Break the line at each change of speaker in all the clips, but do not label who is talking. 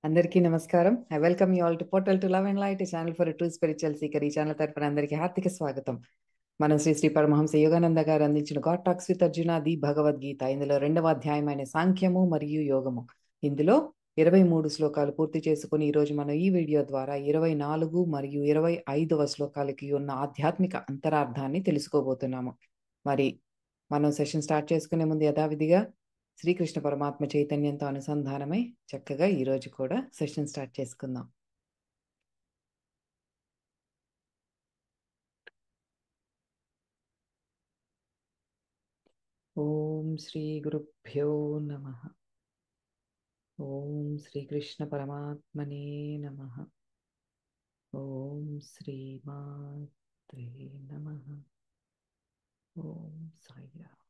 అందరికీ నమస్కారం. I welcome you all to portal to love and light, a channel for a true spiritual seeker. ఈ channel తరపున అందరికీ హార్దిక స్వాగతం. మనం శ్రీ శ్రీ పరమహంస యోగానంద గారు అందించిన God talks with Arjuna the Bhagavad Gita. ఇందులో 2వ అధ్యాయమైన సాంఖ్యము మరియు యోగము. ఇందులో 23 శ్లోకాలు పూర్తి చేసుకుని ఈరోజు మనం ఈ వీడియో ద్వారా 24 మరియు 25వ శ్లోకాలకి ఉన్న ఆధ్యాత్మిక అంతరార్థాన్ని తెలుసుకోబోతున్నాము. మరి మనం సెషన్ స్టార్ట్ చేసుకునే ముందు యథావిధిగా శ్రీకృష్ణ పరమాత్మ చైతన్యంతో అనుసంధానమై చక్కగా ఈరోజు కూడా సెషన్ స్టార్ట్ చేసుకుందాం. ఓం శ్రీ గురుభ్యో నమః. ఓం శ్రీకృష్ణ పరమాత్మనే నమః. ఓం శ్రీమాత్రే నమః. ఓం సాయిరామ్.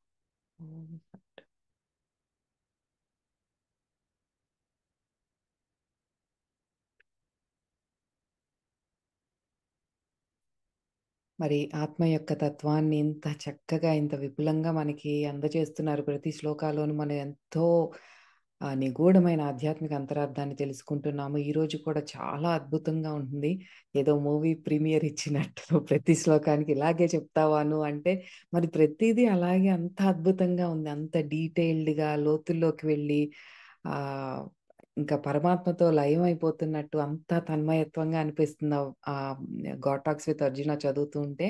ఓం సత్. మరి ఆత్మ యొక్క తత్వాన్ని ఇంత చక్కగా ఇంత విపులంగా మనకి అందజేస్తున్నారు. ప్రతి శ్లోకాల్లోనూ మనం ఎంతో నిగూఢమైన ఆధ్యాత్మిక అంతరార్థాన్ని తెలుసుకుంటున్నాము. ఈరోజు కూడా చాలా అద్భుతంగా ఉంటుంది. ఏదో మూవీ ప్రీమియర్ ఇచ్చినట్టు ప్రతి శ్లోకానికి ఇలాగే చెప్తావాను అంటే మరి ప్రతిదీ అలాగే అంత అద్భుతంగా ఉంది. అంత డీటెయిల్డ్గా లోతుల్లోకి వెళ్ళి ఆ ఇంకా పరమాత్మతో లయం అయిపోతున్నట్టు అంతా తన్మయత్వంగా అనిపిస్తుంది. గాడ్ టాక్స్ విత్ అర్జున చదువుతూ ఉంటే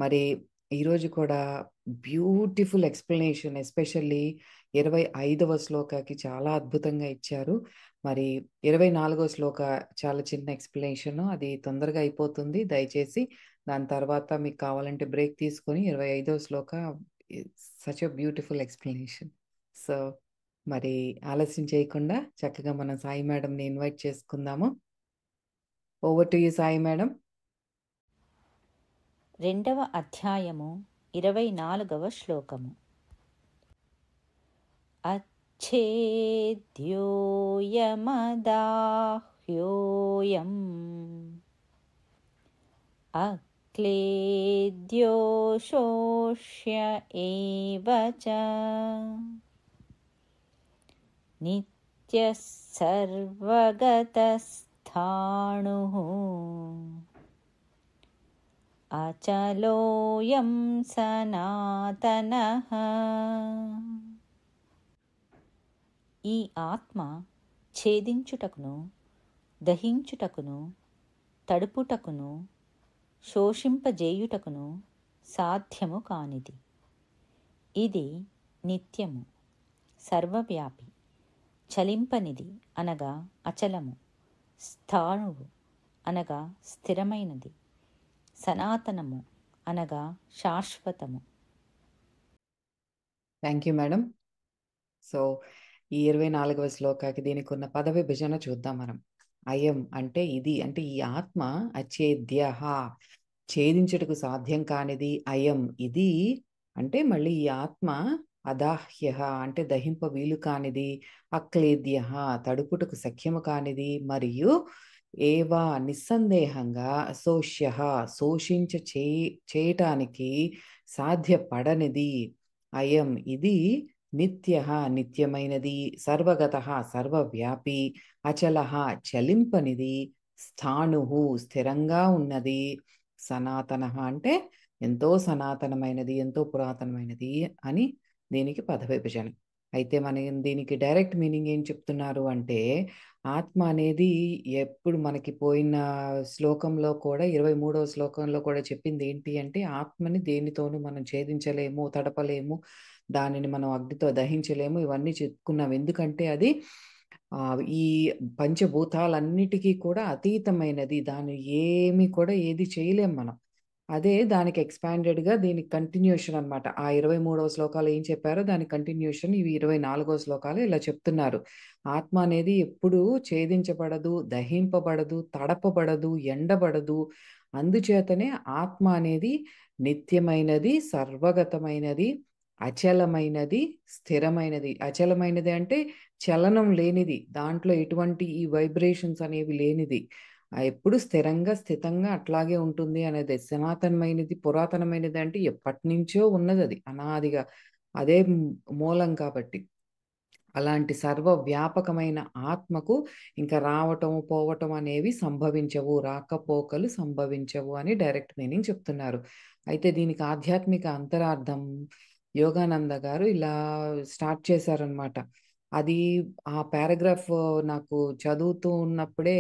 మరి ఈరోజు కూడా బ్యూటిఫుల్ ఎక్స్ప్లెనేషన్, ఎస్పెషల్లీ 25వ శ్లోకాకి చాలా అద్భుతంగా ఇచ్చారు. మరి 24వ శ్లోక చాలా చిన్న ఎక్స్ప్లెనేషన్, అది తొందరగా అయిపోతుంది. దయచేసి దాని తర్వాత మీకు కావాలంటే బ్రేక్ తీసుకొని 25వ శ్లోక such a beautiful explanation. So మరి ఆలస్యం చేయకుండా చక్కగా మనం సాయి మేడంని ఇన్వైట్ చేసుకుందాము. Over to you Sai madam.
2వ అధ్యాయము 24వ శ్లోకము. అచ్ఛేద్యోయమదాహ్యోయం అక్లేద్యో శోష్య ఏవ చ నిత్యః సర్వగతస్థాణుః అచలోయం సనాతనః. ఈ ఆత్మ ఛేదించుటకును, దహించుటకును, తడుపుటకును, శోషింపజేయుటకును సాధ్యము కానిది. ఇది నిత్యము, సర్వవ్యాపి, చలింపనిది అనగా అచలము, స్థాణువు అనగా స్థిరమైనది, సనాతనము అనగా శాశ్వతము.
Thank you madam. సో ఈ 24వ శ్లోకాకి దీనికి ఉన్న పద విభజన చూద్దాం మనం. అయం అంటే ఇది, అంటే ఈ ఆత్మ అచ్ఛేద్య, ఛేదించుటకు సాధ్యం కానిది. అయం ఇది అంటే మళ్ళీ ఈ ఆత్మ అదాహ్య అంటే దహింప వీలు కానిది. అక్లేద్య తడుపుటకు సఖ్యము కానిది. మరియు ఏవా నిస్సందేహంగా శోష్య చేయటానికి సాధ్యపడనిది. అయం ఇది నిత్య నిత్యమైనది, సర్వగత సర్వవ్యాపి, అచల చలింపనిది, స్థాణు స్థిరంగా ఉన్నది, సనాతన అంటే ఎంతో సనాతనమైనది, ఎంతో పురాతనమైనది అని దీనికి పద విభజన. అయితే మన దీనికి డైరెక్ట్ మీనింగ్ ఏం చెప్తున్నారు అంటే, ఆత్మ అనేది ఎప్పుడు మనకి పోయిన శ్లోకంలో కూడా 23వ శ్లోకంలో కూడా చెప్పింది ఏంటి అంటే, ఆత్మని దేనితోనూ మనం ఛేదించలేము, తడపలేము, దానిని మనం అగ్నితో దహించలేము, ఇవన్నీ చెప్పుకున్నాం. ఎందుకంటే అది ఈ పంచభూతాలన్నిటికీ కూడా అతీతమైనది. దాన్ని ఏది చేయలేం మనం. అదే దానికి ఎక్స్పాండెడ్గా దీనికి కంటిన్యూషన్ అనమాట. ఆ 23వ శ్లోకాలు ఏం చెప్పారో దాని కంటిన్యూషన్ ఇవి 24వ శ్లోకాలు ఇలా చెప్తున్నారు. ఆత్మ అనేది ఎప్పుడూ ఛేదించబడదు, దహింపబడదు, తడపబడదు, ఎండబడదు. అందుచేతనే ఆత్మ అనేది నిత్యమైనది, సర్వగతమైనది, అచలమైనది, స్థిరమైనది. అచలమైనది అంటే చలనం లేనిది, దాంట్లో ఎటువంటి ఈ వైబ్రేషన్స్ అనేవి లేనిది, ఎప్పుడు స్థిరంగా స్థితంగా అట్లాగే ఉంటుంది అనేది. సనాతనమైనది, పురాతనమైనది అంటే ఎప్పటి నుంచో ఉన్నది, అది అనాదిగా, అదే మూలం కాబట్టి. అలాంటి సర్వవ్యాపకమైన ఆత్మకు ఇంకా రావటం పోవటం అనేవి సంభవించవు, రాకపోకలు సంభవించవు అని డైరెక్ట్ మీనింగ్ చెప్తున్నారు. అయితే దీనికి ఆధ్యాత్మిక అంతరార్థం యోగానంద గారు ఇలా స్టార్ట్ చేశారనమాట. అది ఆ పారాగ్రాఫ్ నాకు చదువుతూ ఉన్నప్పుడే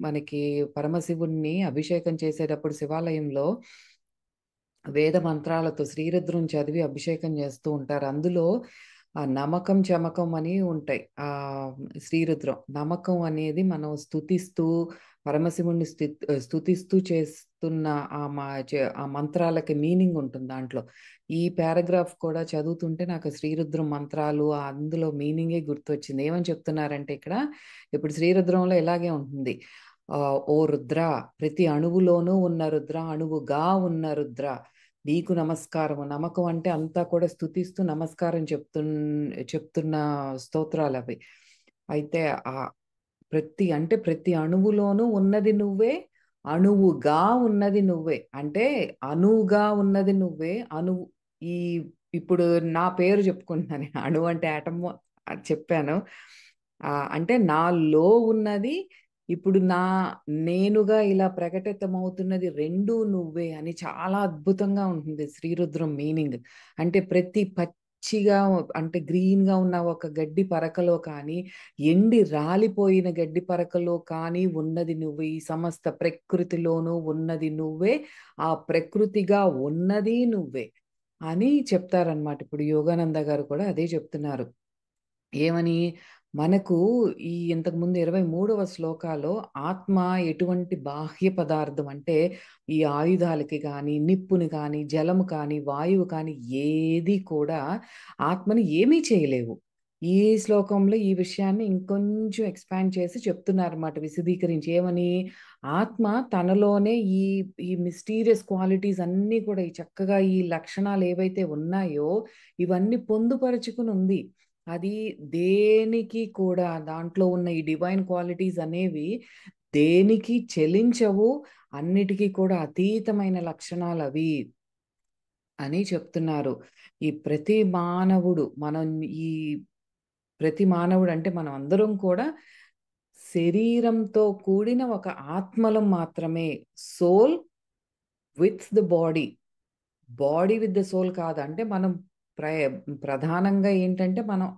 మనకి పరమశివుణ్ణి అభిషేకం చేసేటప్పుడు శివాలయంలో వేద మంత్రాలతో శ్రీరుద్రం చదివి అభిషేకం చేస్తూ ఉంటారు. అందులో ఆ నమకం చమకం అని ఉంటాయి. ఆ శ్రీరుద్రం నమకం అనేది మనం స్తుతిస్తూ పరమశివుణ్ణి స్తుతిస్తూ చేస్తున్న ఆ మంత్రాలకి మీనింగ్ ఉంటుంది దాంట్లో. ఈ పారాగ్రాఫ్ కూడా చదువుతుంటే నాకు శ్రీరుద్రం మంత్రాలు అందులో మీనింగే గుర్తొచ్చింది. ఏమని చెప్తున్నారంటే ఇక్కడ ఇప్పుడు శ్రీరుద్రంలో ఇలాగే ఉంటుంది. ఓ రుద్ర, ప్రతి అణువులోనూ ఉన్న రుద్ర, అణువుగా ఉన్న రుద్ర, నీకు నమస్కారము. నమ్మకం అంటే అంతా కూడా స్తుతిస్తూ నమస్కారం చెప్తున్న స్తోత్రాలు అవి. అయితే ఆ ప్రతి అణువులోనూ ఉన్నది నువ్వే, అణువుగా ఉన్నది నువ్వే. అంటే అణువుగా ఉన్నది నువ్వే. ఈ ఇప్పుడు నా పేరు చెప్పుకుంటున్నాను. అణువు అంటే ఆటమ్ చెప్పాను. అంటే నాలో ఉన్నది ఇప్పుడు నేనుగా ఇలా ప్రకటితమవుతున్నది రెండూ నువ్వే అని చాలా అద్భుతంగా ఉంటుంది శ్రీరుద్రం మీనింగ్. అంటే ప్రతి పచ్చిగా అంటే గ్రీన్గా ఉన్న ఒక గడ్డి పరకలో కానీ, ఎండి రాలిపోయిన గడ్డి పరకలో కానీ ఉన్నది నువ్వే. ఈ సమస్త ప్రకృతిలోనూ ఉన్నది నువ్వే, ఆ ప్రకృతిగా ఉన్నది నువ్వే అని చెప్తారనమాట. ఇప్పుడు యోగానంద గారు కూడా అదే చెప్తున్నారు. ఏమని? మనకు ఈ ఇంతకుముందు 23వ శ్లోకాలో ఆత్మ ఎటువంటి బాహ్య పదార్థం అంటే ఈ ఆయుధాలకి కానీ, నిప్పుని కానీ, జలము కానీ, వాయువు కానీ ఏది కూడా ఆత్మని ఏమీ చేయలేవు. ఈ శ్లోకంలో ఈ విషయాన్ని ఇంకొంచెం ఎక్స్పాండ్ చేసి చెప్తున్నారన్నమాట, విశదీకరించి. ఏమని? ఆత్మ తనలోనే ఈ ఈ మిస్టీరియస్ క్వాలిటీస్ అన్నీ కూడా ఈ చక్కగా ఈ లక్షణాలు ఏవైతే ఉన్నాయో ఇవన్నీ పొందుపరుచుకుని ఉంది. అది దేనికి కూడా దాంట్లో ఉన్న ఈ డివైన్ క్వాలిటీస్ అనేవి దేనికి చెలించవు, అన్నిటికీ కూడా అతీతమైన లక్షణాలు అవి అని చెప్తున్నారు. ఈ ప్రతి మానవుడు ఈ ప్రతి మానవుడు అంటే మనం అందరం కూడా శరీరంతో కూడిన ఒక ఆత్మలం మాత్రమే. Soul with the body, body with the soul కాదు. అంటే మనం ప్ర ప్రధానంగా ఏంటంటే మనం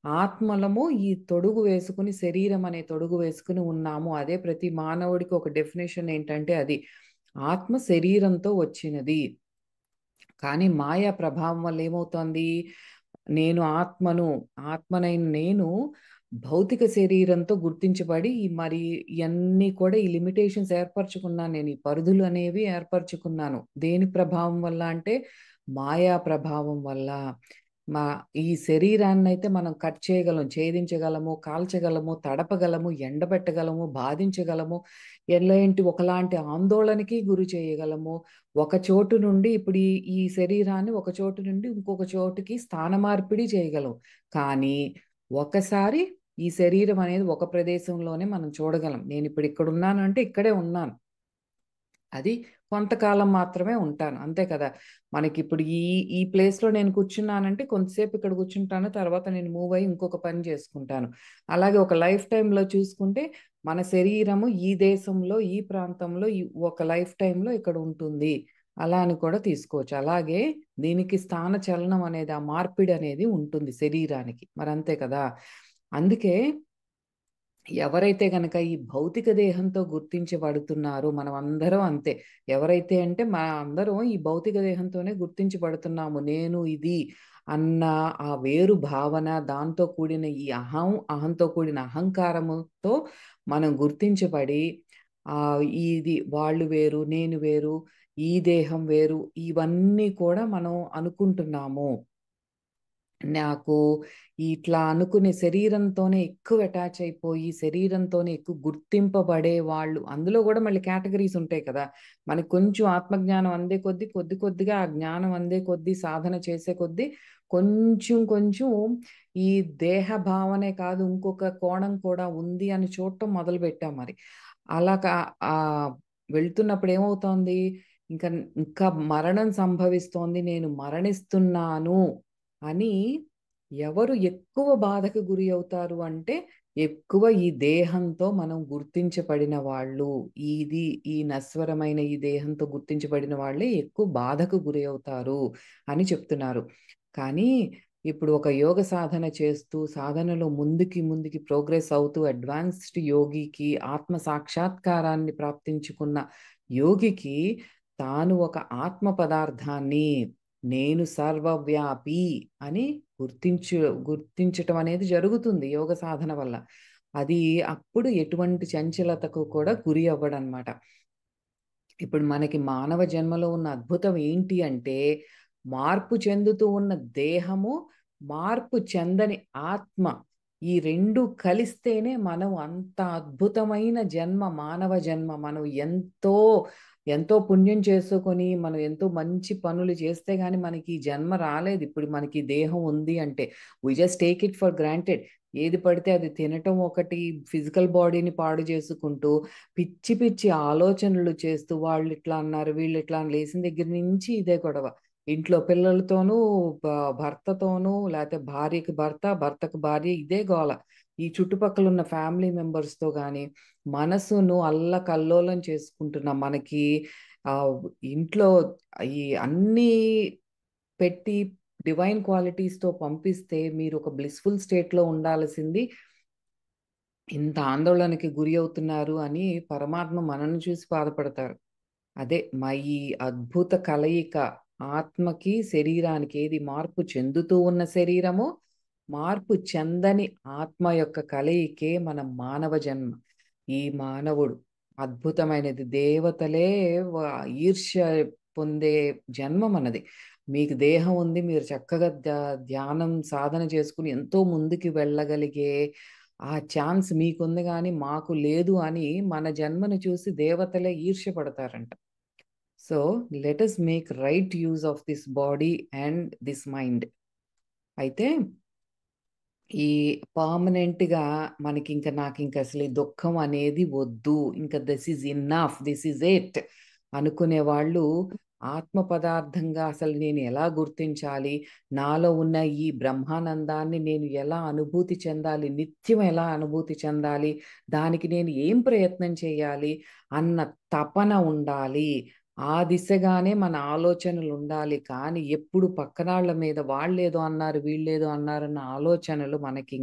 ఆత్మలము ఈ తొడుగు వేసుకుని, శరీరం అనే తొడుగు వేసుకుని ఉన్నాము. అదే ప్రతి మానవుడికి ఒక డెఫినేషన్ ఏంటంటే అది ఆత్మ శరీరంతో వచ్చినది. కానీ మాయా ప్రభావం వల్ల ఏమవుతోంది? ఆత్మనైన నేను భౌతిక శరీరంతో గుర్తించబడి మరి ఇవన్నీ కూడా ఈ లిమిటేషన్స్ ఏర్పరచుకున్నాను. నేను ఈ పరిధులు అనేవి ఏర్పరచుకున్నాను. దేని ప్రభావం వల్ల అంటే మాయా ప్రభావం వల్ల. ఈ శరీరాన్నైతే మనం కట్ చేయగలం, ఛేదించగలము, కాల్చగలము, తడపగలము, ఎండబెట్టగలము, బాధించగలము, ఒకలాంటి ఆందోళనకి గురి చేయగలము. ఒక చోటు నుండి ఇప్పుడు ఈ శరీరాన్ని ఒక చోటు నుండి ఇంకొక చోటుకి స్థాన మార్పిడి చేయగలం. కానీ ఒకసారి ఈ శరీరం అనేది ఒక ప్రదేశంలోనే మనం చూడగలం. నేను ఇప్పుడు ఇక్కడ ఉన్నాను అంటే ఇక్కడే ఉన్నాను. అది కొంతకాలం మాత్రమే ఉంటాను, అంతే కదా. మనకిప్పుడు ఈ ఈ ప్లేస్లో నేను కూర్చున్నానంటే కొంతసేపు ఇక్కడ కూర్చుంటాను, తర్వాత నేను మూవ్ అయ్యి ఇంకొక పని చేసుకుంటాను. అలాగే ఒక లైఫ్ టైంలో చూసుకుంటే మన శరీరము ఈ దేశంలో ఈ ప్రాంతంలో ఒక లైఫ్ టైంలో ఇక్కడ ఉంటుంది అలా అని కూడా తీసుకోవచ్చు. అలాగే దీనికి స్థాన చలనం అనేది, ఆ మార్పిడి అనేది ఉంటుంది శరీరానికి, మరి అంతే కదా. అందుకే ఎవరైతే గనక ఈ భౌతిక దేహంతో గుర్తించబడుతున్నారో, మనం అందరం అంతే. ఎవరైతే అంటే అందరం ఈ భౌతిక దేహంతోనే గుర్తించబడుతున్నాము. నేను ఇది అన్న ఆ వేరు భావన, దాంతో కూడిన ఈ అహంతో కూడిన అహంకారముతో మనం గుర్తించబడి ఇది వాళ్ళు వేరు, నేను వేరు, ఈ దేహం వేరు, ఇవన్నీ కూడా మనం అనుకుంటున్నాము. నాకు ఇట్లా అనుకునే శరీరంతోనే ఎక్కువ అటాచ్ అయిపోయి, శరీరంతోనే ఎక్కువ గుర్తింపబడే వాళ్ళు, అందులో కూడా మళ్ళీ కేటగిరీస్ ఉంటాయి కదా. మనకి కొంచెం ఆత్మజ్ఞానం అందే కొద్దీ, కొద్దిగా ఆ జ్ఞానం అందే కొద్దీ, సాధన చేసే కొద్దీ కొంచెం ఈ దేహ భావనే కాదు ఇంకొక కోణం కూడా ఉంది అని చూడటం మొదలు పెట్టాం. మరి అలా వెళ్తున్నప్పుడు ఏమవుతోంది? ఇంకా మరణం సంభవిస్తోంది, నేను మరణిస్తున్నాను అని ఎవరు ఎక్కువ బాధకు గురి అవుతారు అంటే, ఎక్కువ ఈ దేహంతో మనం గుర్తించబడిన వాళ్ళు, ఇది ఈ నశ్వరమైన ఈ దేహంతో గుర్తించబడిన వాళ్ళే ఎక్కువ బాధకు గురి అవుతారు అని చెప్తున్నారు. కానీ ఇప్పుడు ఒక యోగ సాధన చేస్తూ, సాధనలో ముందుకి ముందుకి ప్రోగ్రెస్ అవుతూ అడ్వాన్స్డ్ యోగికి, ఆత్మ సాక్షాత్కారాన్ని ప్రాప్తించుకున్న యోగికి తాను ఒక ఆత్మ పదార్థాన్ని, నేను సర్వవ్యాపి అని గుర్తించటం అనేది జరుగుతుంది యోగ సాధన వల్ల. అది అప్పుడు ఎటువంటి చంచలతకు కూడా గురి అవ్వడనమాట. ఇప్పుడు మనకి మానవ జన్మలో ఉన్న అద్భుతం ఏంటి అంటే, మార్పు చెందుతూ ఉన్న దేహము, మార్పు చెందని ఆత్మ. ఈ 2 కలిస్తేనే మనం అంత అద్భుతమైన జన్మ, మానవ జన్మ. మనం ఎంతో, ఎంతో పుణ్యం చేసుకొని, మనం ఎంతో మంచి పనులు చేస్తే గాని మనకి ఈ జన్మ రాలేదు. ఇప్పుడు మనకి దేహం ఉంది అంటే. We just take it for granted. ఏది పడితే అది తినటం ఒకటి, ఫిజికల్ బాడీని పాడు చేసుకుంటూ, పిచ్చి పిచ్చి ఆలోచనలు చేస్తూ వాళ్ళు ఇట్లా అన్నారు, వీళ్ళు ఇట్లా అని లేచిన దగ్గర నుంచి ఇదే గొడవ. ఇంట్లో పిల్లలతోనూ, భర్తతోనూ, లేకపోతే భార్యకి భర్త, భర్తకు భార్య, ఇదే గోల. ఈ చుట్టుపక్కల ఉన్న ఫ్యామిలీ మెంబర్స్తో కానీ మనసును అల్లకల్లోలం చేసుకుంటున్నాం. మనకి ఆ ఇంట్లో ఈ అన్నీ పెట్టి డివైన్ క్వాలిటీస్తో పంపిస్తే మీరు ఒక బ్లిస్ఫుల్ స్టేట్లో ఉండాల్సింది ఇంత ఆందోళనకి గురి అవుతున్నారు అని పరమాత్మ మనల్ని చూసి బాధపడతారు. అదే మా ఈ అద్భుత కలయిక, ఆత్మకి శరీరానికి ఏది మార్పు చెందుతూ ఉన్న శరీరము, మార్పు చెందని ఆత్మ యొక్క కలయికే మన మానవ జన్మ. ఈ మానవుడు అద్భుతమైనది. దేవతలే ఈర్ష్య పొందే జన్మ మనది. మీకు దేహం ఉంది, మీరు చక్కగా ధ్యానం సాధన చేసుకుని ఎంతో ముందుకి వెళ్ళగలిగే ఆ ఛాన్స్ మీకుంది కానీ మాకు లేదు అని మన జన్మను చూసి దేవతలే ఈర్ష్య పడతారంట. So let us make right use of this body and this mind. అయితే ఈ పర్మనెంట్గా మనకి ఇంకా నాకు ఇంకా అసలు ఈ దుఃఖం అనేది వద్దు, ఇంకా this is enough, this is it అనుకునే వాళ్ళు ఆత్మ పదార్థంగా అసలు నేను ఎలా గుర్తించాలి, నాలో ఉన్న ఈ బ్రహ్మానందాన్ని నేను ఎలా అనుభూతి చెందాలి, నిత్యం ఎలా అనుభూతి చెందాలి, దానికి నేను ఏం ప్రయత్నం చేయాలి అన్న తపన ఉండాలి. ఆ దిశగానే మన ఆలోచనలు ఉండాలి. కానీ ఎప్పుడు పక్కనాళ్ళ మీద వాళ్ళేదో అన్నారు, వీళ్ళేదో అన్నారన్న ఆలోచనలు మనకి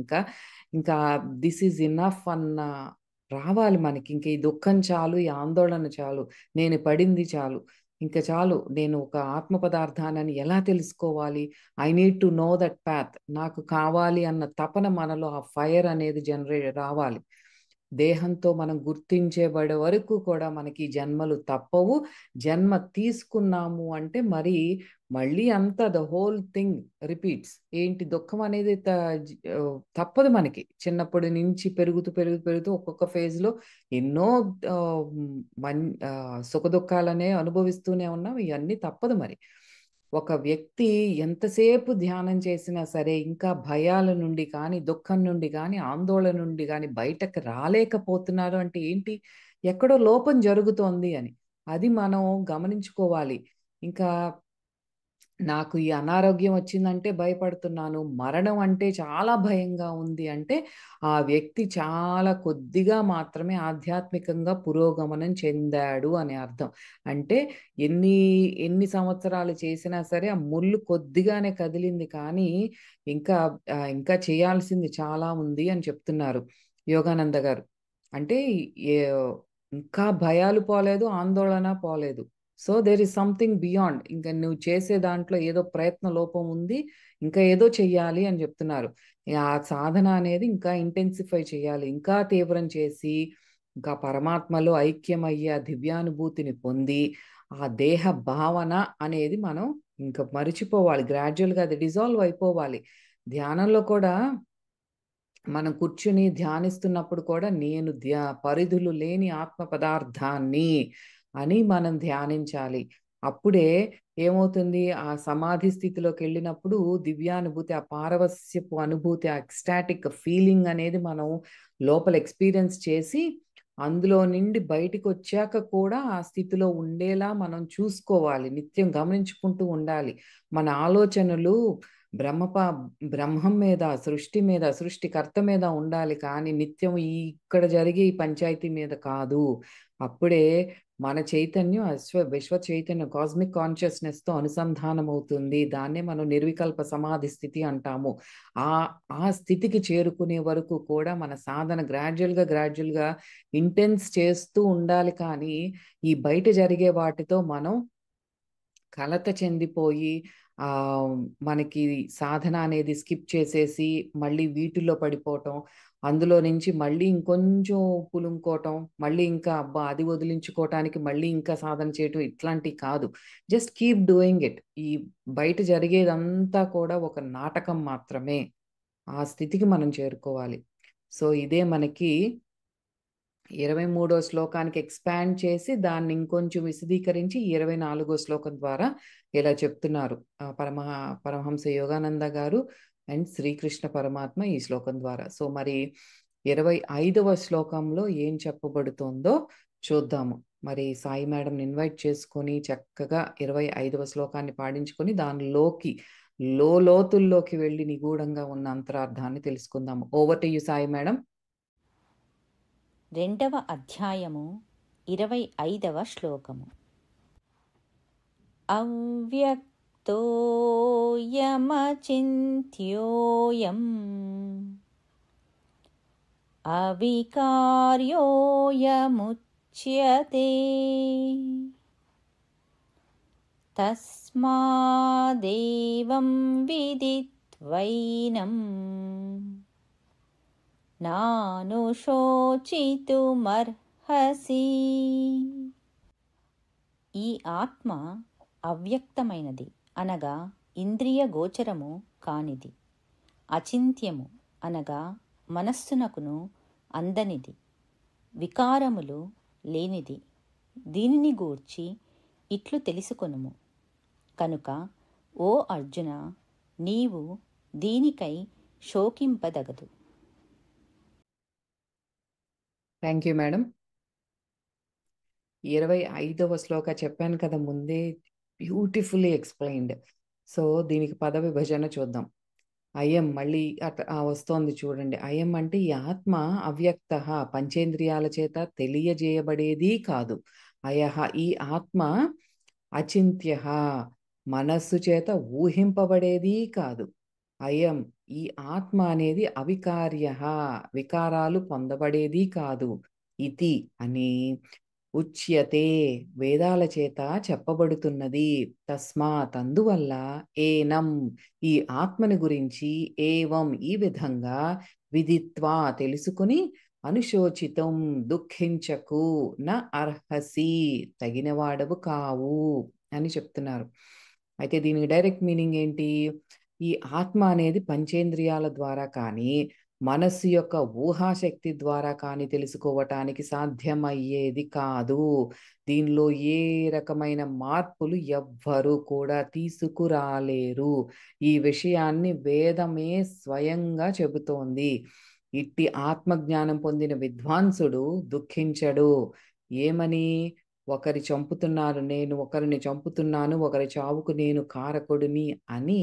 ఇంకా దిస్ ఈజ్ ఇనఫ్ అన్న రావాలి మనకి. ఇంక ఈ దుఃఖం చాలు, ఈ ఆందోళన చాలు, నేను పడింది చాలు, ఇంకా చాలు. నేను ఒక ఆత్మ పదార్థాన్ని ఎలా తెలుసుకోవాలి, I need to know that path, నాకు కావాలి అన్న తపన మనలో ఆ ఫైర్ అనేది రావాలి. దేహంతో మనం గుర్తించేబడే వరకు కూడా మనకి జన్మలు తప్పవు. జన్మ తీసుకున్నాము అంటే మరి మళ్ళీ అంతా ద హోల్ థింగ్ రిపీట్స్. ఏంటి దుఃఖం అనేది తప్పదు మనకి. చిన్నప్పటి నుంచి పెరుగుతూ పెరుగుతూ పెరుగుతూ ఒక్కొక్క ఫేజ్లో ఎన్నో సుఖ దుఃఖాలనే అనుభవిస్తూనే ఉన్నాం. ఇవన్నీ తప్పదు మరి. ఒక వ్యక్తి ఎంతసేపు ధ్యానం చేసినా సరే ఇంకా భయాల నుండి కానీ, దుఃఖం నుండి కానీ, ఆందోళన నుండి కానీ బయటకు రాలేకపోతున్నారు అంటే ఏంటి? ఎక్కడో లోపం జరుగుతోంది అని. అది మనం గమనించుకోవాలి. ఇంకా నాకు ఈ అనారోగ్యం వచ్చిందంటే భయపడుతున్నాను, మరణం అంటే చాలా భయంగా ఉంది అంటే, ఆ వ్యక్తి చాలా కొద్దిగా మాత్రమే ఆధ్యాత్మికంగా పురోగమనం చెందాడు అని అర్థం. అంటే ఎన్ని ఎన్ని సంవత్సరాలు చేసినా సరే ఆ ముళ్ళు కొద్దిగానే కదిలింది కానీ, ఇంకా ఇంకా చేయాల్సింది చాలా ఉంది అని చెప్తున్నారు యోగానంద గారు. అంటే ఏ ఇంకా భయాలు పోలేదు, ఆందోళన పోలేదు. So there is something beyond. ఇంకా నువ్వు చేసే దాంట్లో ఏదో ప్రయత్న లోపం ఉంది, ఇంకా ఏదో చెయ్యాలి అని చెప్తున్నారు. ఆ సాధన అనేది ఇంకా ఇంటెన్సిఫై చేయాలి, ఇంకా తీవ్రం చేసి, ఇంకా పరమాత్మలో ఐక్యమయ్యే ఆ దివ్యానుభూతిని పొంది, ఆ దేహ భావన అనేది మనం ఇంకా మరిచిపోవాలి. గ్రాడ్యువల్గా అది డిజాల్వ్ అయిపోవాలి. ధ్యానంలో కూడా మనం కూర్చుని ధ్యానిస్తున్నప్పుడు కూడా నేను పరిధులు లేని ఆత్మ పదార్థాన్ని అని మనం ధ్యానించాలి. అప్పుడే ఏమవుతుంది, ఆ సమాధి స్థితిలోకి వెళ్ళినప్పుడు దివ్యానుభూతి, ఆ పారవస్యపు అనుభూతి, ఆ ఎక్స్టాటిక్ ఫీలింగ్ అనేది మనం లోపల ఎక్స్పీరియన్స్ చేసి అందులో నుండి బయటికి వచ్చాక కూడా ఆ స్థితిలో ఉండేలా మనం చూసుకోవాలి. నిత్యం గమనించుకుంటూ ఉండాలి. మన ఆలోచనలు బ్రహ్మం మీద, సృష్టి మీద, సృష్టికర్త మీద ఉండాలి, కానీ నిత్యం ఇక్కడ జరిగే ఈ పంచాయతీ మీద కాదు. అప్పుడే మన చైతన్యం విశ్వ చైతన్యం కాస్మిక్ కాన్షియస్నెస్ తో అనుసంధానం అవుతుంది. దాన్నే మనం నిర్వికల్ప సమాధి స్థితి అంటాము. ఆ ఆ స్థితికి చేరుకునే వరకు కూడా మన సాధన గ్రాడ్యువల్ గా ఇంటెన్స్ చేస్తూ ఉండాలి. కానీ ఈ బయట జరిగే వాటితో మనం కలత చెందిపోయి ఆ మనకి సాధన అనేది స్కిప్ చేసేసి మళ్ళీ వీటిల్లో పడిపోవటం, అందులో నుంచి మళ్ళీ ఇంకొంచెం పులుముకోవటం, మళ్ళీ ఇంకా అబ్బా అది వదిలించుకోవటానికి మళ్ళీ ఇంకా సాధన చేయటం ఇట్లాంటివి కాదు. Just keep doing it. ఈ బయట జరిగేదంతా కూడా ఒక నాటకం మాత్రమే. ఆ స్థితికి మనం చేరుకోవాలి. సో ఇదే మనకి 23వ శ్లోకానికి ఎక్స్పాండ్ చేసి దాన్ని ఇంకొంచెం విశదీకరించి 24వ శ్లోకం ద్వారా ఇలా చెప్తున్నారు పరమహంస యోగానంద గారు అండ్ శ్రీకృష్ణ పరమాత్మ ఈ శ్లోకం ద్వారా. సో మరి 25వ శ్లోకంలో ఏం చెప్పబడుతోందో చూద్దాము. మరి సాయి మేడం ఇన్వైట్ చేసుకొని చక్కగా 25వ శ్లోకాన్ని పాడించుకొని దానిలోకి లోతుల్లోకి వెళ్ళి నిగూఢంగా ఉన్న అంతరార్థాన్ని తెలుసుకుందాము. Over to you Sai madam.
2వ అధ్యాయము 25వ శ్లోకము. అవ్యక్తోయమచింత్యోయం అవికార్యోయముచ్యతే తస్మాదేవం విదిత్వైనం నానుశోచితుమర్హసి. ఈ ఆత్మ అవ్యక్తమైనది అనగా ఇంద్రియ గోచరము కానిది, అచింత్యము అనగా మనస్సునకును అందనిది, వికారములు లేనిది. దీనిని గూర్చి ఇట్లు తెలుసుకొనుము. కనుక ఓ అర్జున, నీవు దీనికై శోకింపదగదు.
Thank you madam. 25వ శ్లోక చెప్పాను కదా ముందే, బ్యూటిఫుల్లీ ఎక్స్ప్లెయిన్డ్. సో దీనికి పద విభజన చూద్దాం. అయం మళ్ళీ వస్తోంది చూడండి. అయం అంటే ఈ ఆత్మ అవ్యక్త, పంచేంద్రియాల చేత తెలియజేయబడేది కాదు. అయహ ఈ ఆత్మ అచింత్య, మనస్సు చేత ఊహింపబడేది కాదు. అయం ఈ ఆత్మ అనేది అవికార్య, వికారాలు పొందబడేది కాదు. ఇతి అని ఉచ్యతే, వేదాల చేత చెప్పబడుతున్నది. తస్మాత్ అందువల్ల, ఏనం ఈ ఆత్మని గురించి, ఏవం ఈ విధంగా, విదిత్వా తెలుసుకుని, అనుశోచితం దుఃఖించకు, న అర్హసి తగినవాడవు కావు అని చెప్తున్నారు. అయితే దీనికి డైరెక్ట్ మీనింగ్ ఏంటి? ఈ ఆత్మ అనేది పంచేంద్రియాల ద్వారా కానీ మనస్సు యొక్క ఊహాశక్తి ద్వారా కానీ తెలుసుకోవటానికి సాధ్యమయ్యేది కాదు. దీనిలో ఏ రకమైన మార్పులు ఎవ్వరూ కూడా తీసుకురాలేరు. ఈ విషయాన్ని వేదమే స్వయంగా చెబుతోంది. ఇట్టి ఆత్మజ్ఞానం పొందిన విద్వాంసుడు దుఃఖించడు. ఏమని? ఒకరి చంపుతున్నారు, నేను ఒకరిని చంపుతున్నాను, ఒకరి చావుకు నేను కారకుడిని అని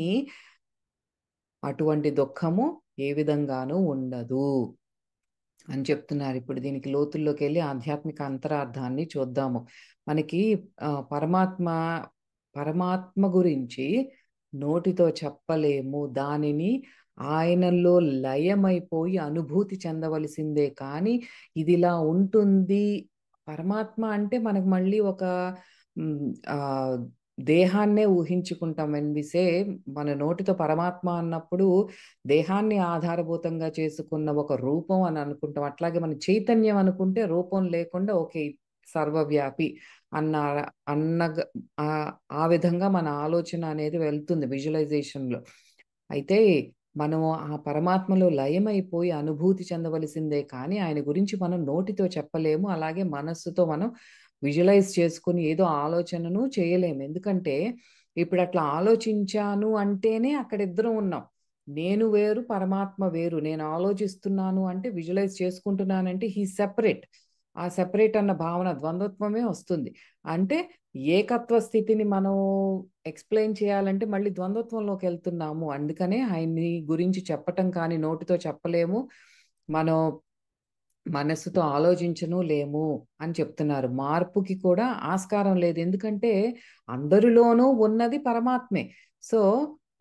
అటువంటి దుఃఖము ఏ విధంగానూ ఉండదు అని చెప్తున్నారు. ఇప్పుడు దీనికి లోతుల్లోకి వెళ్ళి ఆధ్యాత్మిక అంతరార్థాన్ని చూద్దాము. మనకి పరమాత్మ గురించి నోటితో చెప్పలేము. దానిని ఆయనలో లయమైపోయి అనుభూతి చెందవలసిందే. కానీ ఇది ఇలా ఉంటుంది. పరమాత్మ అంటే మనకు మళ్ళీ ఒక దేహాన్నే ఊహించుకుంటాం. వెన్విసే మన నోటితో పరమాత్మ అన్నప్పుడు దేహాన్ని ఆధారభూతంగా చేసుకున్న ఒక రూపం అని అనుకుంటాం. అట్లాగే మన చైతన్యం అనుకుంటే రూపం లేకుండా ఓకే సర్వవ్యాపి అన్న ఆ విధంగా మన ఆలోచన అనేది వెళ్తుంది విజువలైజేషన్లో. అయితే మనం ఆ పరమాత్మలో లయమైపోయి అనుభూతి చెందవలసిందే. కానీ ఆయన గురించి మనం నోటితో చెప్పలేము. అలాగే మనస్సుతో మనం విజువలైజ్ చేసుకుని ఏదో ఆలోచనను చేయలేము. ఎందుకంటే ఇప్పుడు అట్లా ఆలోచించాను అంటేనే అక్కడ ఇద్దరం ఉన్నాం. నేను వేరు, పరమాత్మ వేరు. నేను ఆలోచిస్తున్నాను అంటే, విజువలైజ్ చేసుకుంటున్నానంటే హీ సెపరేట్. ఆ సెపరేట్ అన్న భావన ద్వంద్వత్వమే వస్తుంది. అంటే ఏకత్వ స్థితిని మనం ఎక్స్ప్లెయిన్ చేయాలంటే మళ్ళీ ద్వంద్వత్వంలోకి వెళ్తున్నాము. అందుకనే ఆయన్ని గురించి చెప్పటం కానీ నోటితో చెప్పలేము. మనం మనస్సుతో ఆలోచించను లేము అని చెప్తున్నారు. మార్పుకి కూడా ఆస్కారం లేదు. ఎందుకంటే అందరిలోనూ ఉన్నది పరమాత్మే. సో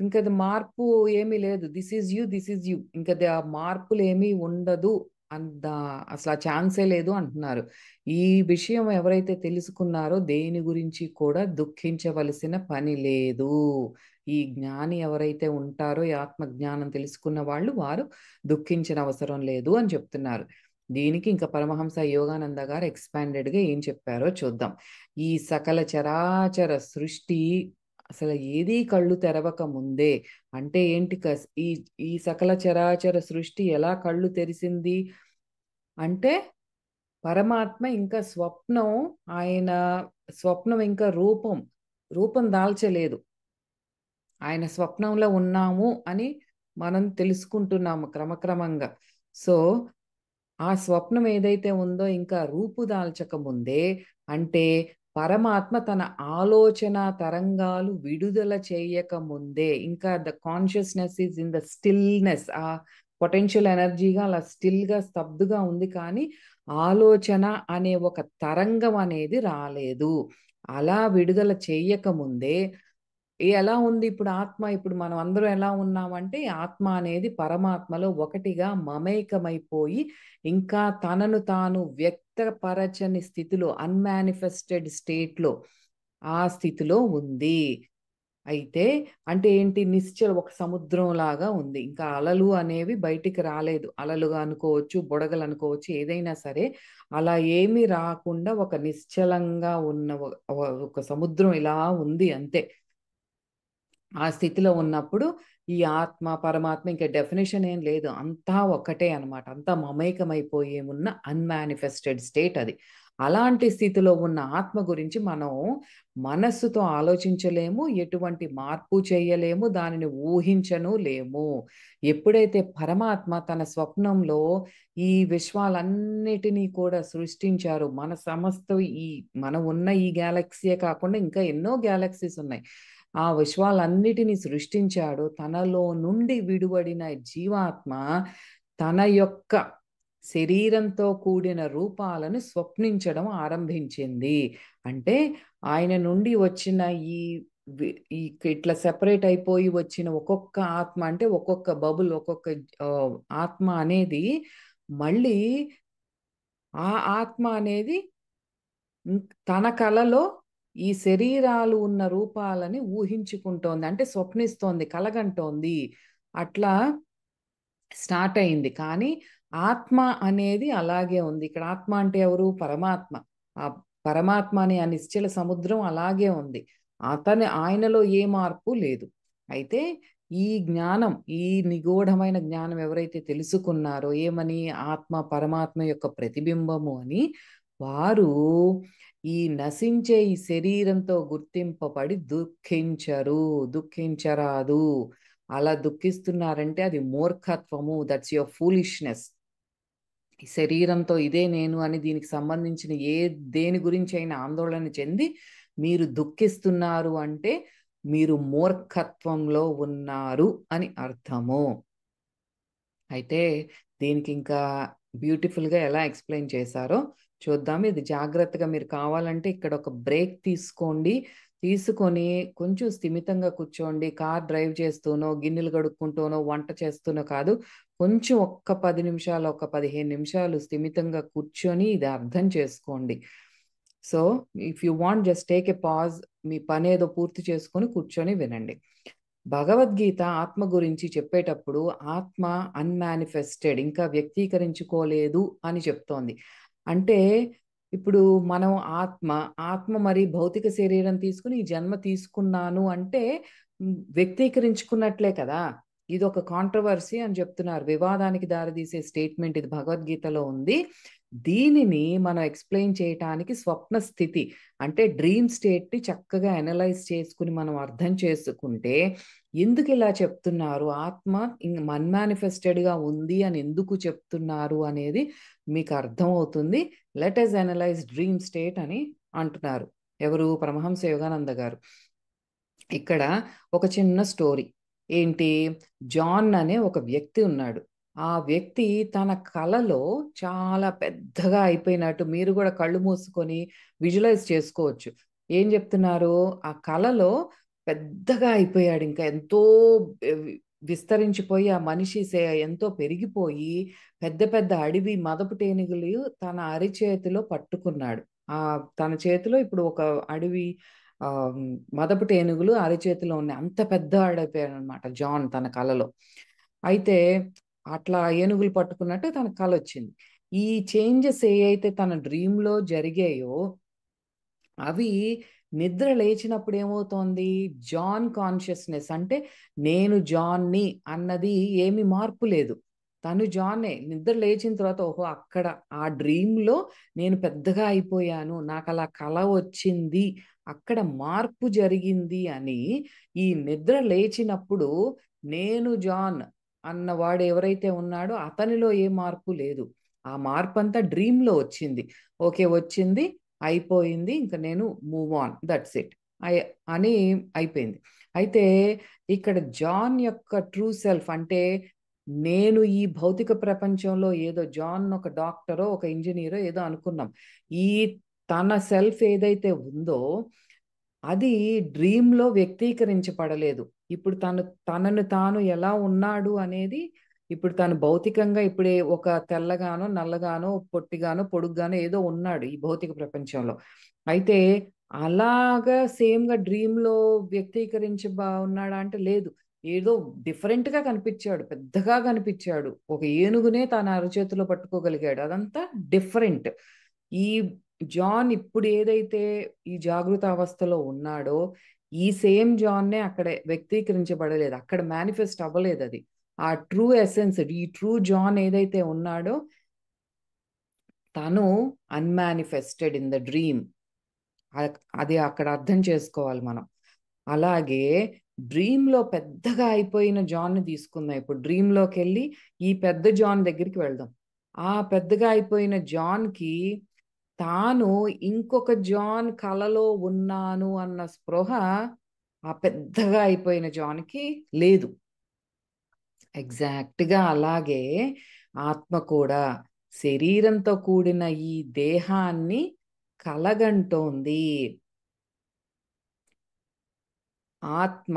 ఇంకది మార్పు ఏమీ లేదు. This is you, this is you. ఇంకది ఆ మార్పులు ఏమీ ఉండదు. అంత అసలు ఆ ఛాన్సే లేదు అంటున్నారు. ఈ విషయం ఎవరైతే తెలుసుకున్నారో దేని గురించి కూడా దుఃఖించవలసిన పని లేదు. ఈ జ్ఞాని ఎవరైతే ఉంటారో, ఈ ఆత్మ జ్ఞానం తెలుసుకున్న వాళ్ళు, వారు దుఃఖించిన అవసరం లేదు అని చెప్తున్నారు. దీనికి ఇంకా పరమహంస యోగానంద గారు ఎక్స్పాండెడ్గా ఏం చెప్పారో చూద్దాం. ఈ సకల చరాచర సృష్టి అసలు ఏదీ కళ్ళు తెరవక ముందే, అంటే ఏంటి ఈ ఈ సకల చరాచర సృష్టి ఎలా కళ్ళు తెరిసింది అంటే పరమాత్మ ఇంకా స్వప్నం, ఆయన స్వప్నం ఇంకా రూపం దాల్చలేదు. ఆయన స్వప్నంలో ఉన్నాము అని మనం తెలుసుకుంటున్నాము క్రమక్రమంగా. సో ఆ స్వప్నం ఏదైతే ఉందో ఇంకా రూపుదాల్చక ముందే, అంటే పరమాత్మ తన ఆలోచన తరంగాలు విడుదల చేయక ముందే, ఇంకా the consciousness is in the stillness, ఆ పొటెన్షియల్ ఎనర్జీగా అలా స్టిల్గా స్తబ్దుగా ఉంది, కానీ ఆలోచన అనే ఒక తరంగం అనేది రాలేదు. అలా విడుదల చేయక ముందే ఎలా ఉంది ఇప్పుడు ఆత్మ? ఇప్పుడు మనం అందరం ఎలా ఉన్నామంటే ఆత్మ అనేది పరమాత్మలో ఒకటిగా మమేకమైపోయి ఇంకా తనను తాను వ్యక్తపరచని స్థితిలో, అన్మానిఫెస్టెడ్ స్టేట్లో ఆ స్థితిలో ఉంది. అయితే అంటే ఏంటి, నిశ్చల ఒక సముద్రం లాగా ఉంది. ఇంకా అలలు అనేవి బయటికి రాలేదు. అలలుగా అనుకోవచ్చు, బుడగలు అనుకోవచ్చు, ఏదైనా సరే అలా ఏమీ రాకుండా ఒక నిశ్చలంగా ఉన్న ఒక సముద్రం ఇలా ఉంది అంతే. ఆ స్థితిలో ఉన్నప్పుడు ఈ ఆత్మ పరమాత్మ ఇంకా డెఫినేషన్ ఏం లేదు, అంతా ఒక్కటే అనమాట. అంతా మమేకమైపోయి ఉన్న అన్మానిఫెస్టెడ్ స్టేట్ అది. అలాంటి స్థితిలో ఉన్న ఆత్మ గురించి మనం మనస్సుతో ఆలోచించలేము, ఎటువంటి మార్పు చేయలేము, దానిని ఊహించను లేము. ఎప్పుడైతే పరమాత్మ తన స్వప్నంలో ఈ విశ్వాలన్నిటినీ కూడా సృష్టించారు, మన సమస్త ఈ మనం ఉన్న ఈ గ్యాలక్సీయే కాకుండా ఇంకా ఎన్నో గ్యాలక్సీస్ ఉన్నాయి, ఆ విశ్వాలన్నిటిని సృష్టించాడు. తనలో నుండి విడివడిన జీవాత్మ తన యొక్క శరీరంతో కూడిన రూపాలను స్వప్నించడం ఆరంభించింది. అంటే ఆయన నుండి వచ్చిన ఈ ఈ ఇట్లా సెపరేట్ అయిపోయి వచ్చిన ఒక్కొక్క ఆత్మ, అంటే ఒక్కొక్క బబుల్, ఒక్కొక్క ఆత్మ అనేది మళ్ళీ ఆ ఆత్మ అనేది తన కలలో ఈ శరీరాలు ఉన్న రూపాలని ఊహించుకుంటోంది, అంటే స్వప్నిస్తోంది, కలగంటోంది. అట్లా స్టార్ట్ అయింది. కానీ ఆత్మ అనేది అలాగే ఉంది. ఇక్కడ ఆత్మ అంటే ఎవరు? పరమాత్మ. ఆ పరమాత్మ అనే ఆ నిశ్చల సముద్రం అలాగే ఉంది. ఆయనలో ఏ మార్పు లేదు. అయితే ఈ జ్ఞానం, ఈ నిగూఢమైన జ్ఞానం ఎవరైతే తెలుసుకున్నారో, ఏమని? ఆత్మ పరమాత్మ యొక్క ప్రతిబింబము అని, వారు ఈ నశించే ఈ శరీరంతో గుర్తింపబడి దుఃఖించరాదు. అలా దుఃఖిస్తున్నారంటే అది మూర్ఖత్వము, దట్స్ యువర్ ఫూలిష్నెస్. ఈ శరీరంతో ఇదే నేను అని దీనికి సంబంధించిన దేని గురించి అయినా ఆందోళన చెంది మీరు దుఃఖిస్తున్నారు అంటే మీరు మూర్ఖత్వంలో ఉన్నారు అని అర్థము. అయితే దీనికి ఇంకా బ్యూటిఫుల్గా ఎలా ఎక్స్ప్లెయిన్ చేశారో చూద్దాం. ఇది జాగ్రత్తగా మీరు కావాలంటే ఇక్కడ ఒక బ్రేక్ తీసుకోండి. తీసుకొని కొంచెం స్థిమితంగా కూర్చోండి. కార్ డ్రైవ్ చేస్తూనో, గిన్నెలు కడుక్కుంటూనో, వంట చేస్తూనో కాదు, కొంచెం ఒక్క 10 నిమిషాలు, ఒక 15 నిమిషాలు స్థిమితంగా కూర్చొని ఇది అర్థం చేసుకోండి. So if you want just take a pause, మీ పని ఏదో పూర్తి చేసుకొని కూర్చొని వినండి. భగవద్గీత ఆత్మ గురించి చెప్పేటప్పుడు ఆత్మ అన్మానిఫెస్టెడ్, ఇంకా వ్యక్తీకరించుకోలేదు అని చెప్తోంది. అంటే ఇప్పుడు మనం ఆత్మ మరి భౌతిక శరీరం తీసుకుని ఈ జన్మ తీసుకున్నాను అంటే వ్యక్తీకరించుకున్నట్లే కదా. ఇది ఒక కాంట్రవర్సీ అని చెప్తున్నారు, వివాదానికి దారితీసే స్టేట్మెంట్ ఇది భగవద్గీతలో ఉంది. దీనిని మనం ఎక్స్ప్లెయిన్ చేయటానికి స్వప్న స్థితి అంటే డ్రీమ్ స్టేట్ని చక్కగా అనలైజ్ చేసుకుని మనం అర్థం చేసుకుంటే ఎందుకు ఇలా చెప్తున్నారు, ఆత్మ అన్మానిఫెస్టెడ్గా ఉంది అని ఎందుకు చెప్తున్నారు అనేది మీకు అర్థమవుతుంది. Let us analyse dream state అని అంటున్నారు ఎవరు, పరమహంస యోగానంద గారు. ఇక్కడ ఒక చిన్న స్టోరీ ఏంటి, జాన్ అనే ఒక వ్యక్తి ఉన్నాడు. ఆ వ్యక్తి తన కలలో చాలా పెద్దగా అయిపోయినట్టు మీరు కూడా కళ్ళు మూసుకొని విజువలైజ్ చేసుకోవచ్చు. ఏం చెప్తున్నారు, ఆ కలలో పెద్దగా అయిపోయాడు, ఇంకా ఎంతో విస్తరించిపోయి ఆ మనిషి ఎంతో పెరిగిపోయి పెద్ద పెద్ద అడవి మదపు టేనుగులు తన అరిచేతిలో పట్టుకున్నాడు. ఆ తన చేతిలో ఇప్పుడు ఒక అడవి ఆ మదపు టేనుగులు అరిచేతిలో ఉన్నాయి, అంత పెద్ద ఆడైపోయాడు అనమాట జాన్ తన కలలో. అయితే అట్లా ఏనుగులు పట్టుకున్నట్టు తన కల వచ్చింది. ఈ చేంజెస్ ఏ అయితే తన డ్రీమ్లో జరిగాయో అవి నిద్ర లేచినప్పుడు ఏమవుతోంది, జాన్ కాన్షియస్నెస్ అంటే నేను జాన్ని అన్నది ఏమి మార్పు లేదు, తను జాన్నే. నిద్ర లేచిన తర్వాత ఓహో అక్కడ ఆ డ్రీమ్లో నేను పెద్దగా అయిపోయాను, నాకు అలా కల వచ్చింది, అక్కడ మార్పు జరిగింది అని ఈ నిద్ర లేచినప్పుడు నేను జాన్ అన్నవాడు ఎవరైతే ఉన్నాడో అతనిలో ఏ మార్పు లేదు. ఆ మార్పు అంతా డ్రీమ్లో వచ్చింది. ఓకే వచ్చింది, అయిపోయింది, ఇంకా నేను మూవ్ ఆన్, దట్స్ ఇట్ అని అయిపోయింది. అయితే ఇక్కడ జాన్ యొక్క ట్రూ సెల్ఫ్ అంటే నేను ఈ భౌతిక ప్రపంచంలో ఏదో జాన్ ఒక డాక్టరో ఒక ఇంజనీరో ఏదో అనుకున్నాం, ఈ తన సెల్ఫ్ ఏదైతే ఉందో అది డ్రీమ్లో వ్యక్తీకరించబడలేదు. ఇప్పుడు తనను తాను ఎలా ఉన్నాడు అనేది ఇప్పుడు తను భౌతికంగా ఇప్పుడే ఒక తెల్లగానో నల్లగానో పొట్టిగానో పొడుగ్గానో ఏదో ఉన్నాడు ఈ భౌతిక ప్రపంచంలో. అయితే అలాగా సేమ్గా డ్రీమ్లో వ్యక్తీకరించబా ఉన్నాడా అంటే లేదు, ఏదో డిఫరెంట్గా కనిపించాడు, పెద్దగా కనిపించాడు, ఒక ఏనుగునే తన అరచేతిలో పట్టుకోగలిగాడు, అదంతా డిఫరెంట్. ఈ జాన్ ఇప్పుడు ఏదైతే ఈ జాగృత అవస్థలో ఉన్నాడో ఈ సేమ్ జాన్నే అక్కడ వ్యక్తీకరించబడలేదు, అక్కడ మేనిఫెస్ట్ అవ్వలేదు అది. ఆ ట్రూ ఎసెన్స్, ఈ ట్రూ జాన్ ఏదైతే ఉన్నాడో తను అన్మానిఫెస్టెడ్ ఇన్ ద డ్రీమ్, అది అక్కడ అర్థం చేసుకోవాలి మనం. అలాగే డ్రీమ్లో పెద్దగా అయిపోయిన జాన్ని తీసుకుందాం, ఇప్పుడు డ్రీమ్లోకి వెళ్ళి ఈ పెద్ద జాన్ దగ్గరికి వెళ్దాం. ఆ పెద్దగా అయిపోయిన జాన్కి తాను ఇంకొక జాన్ కలలో ఉన్నాను అన్న స్పృహ ఆ పెద్దగా అయిపోయిన జాన్కి లేదు. ఎగ్జాక్ట్గా అలాగే ఆత్మ కూడా శరీరంతో కూడిన ఈ దేహాన్ని కలగంటోంది. ఆత్మ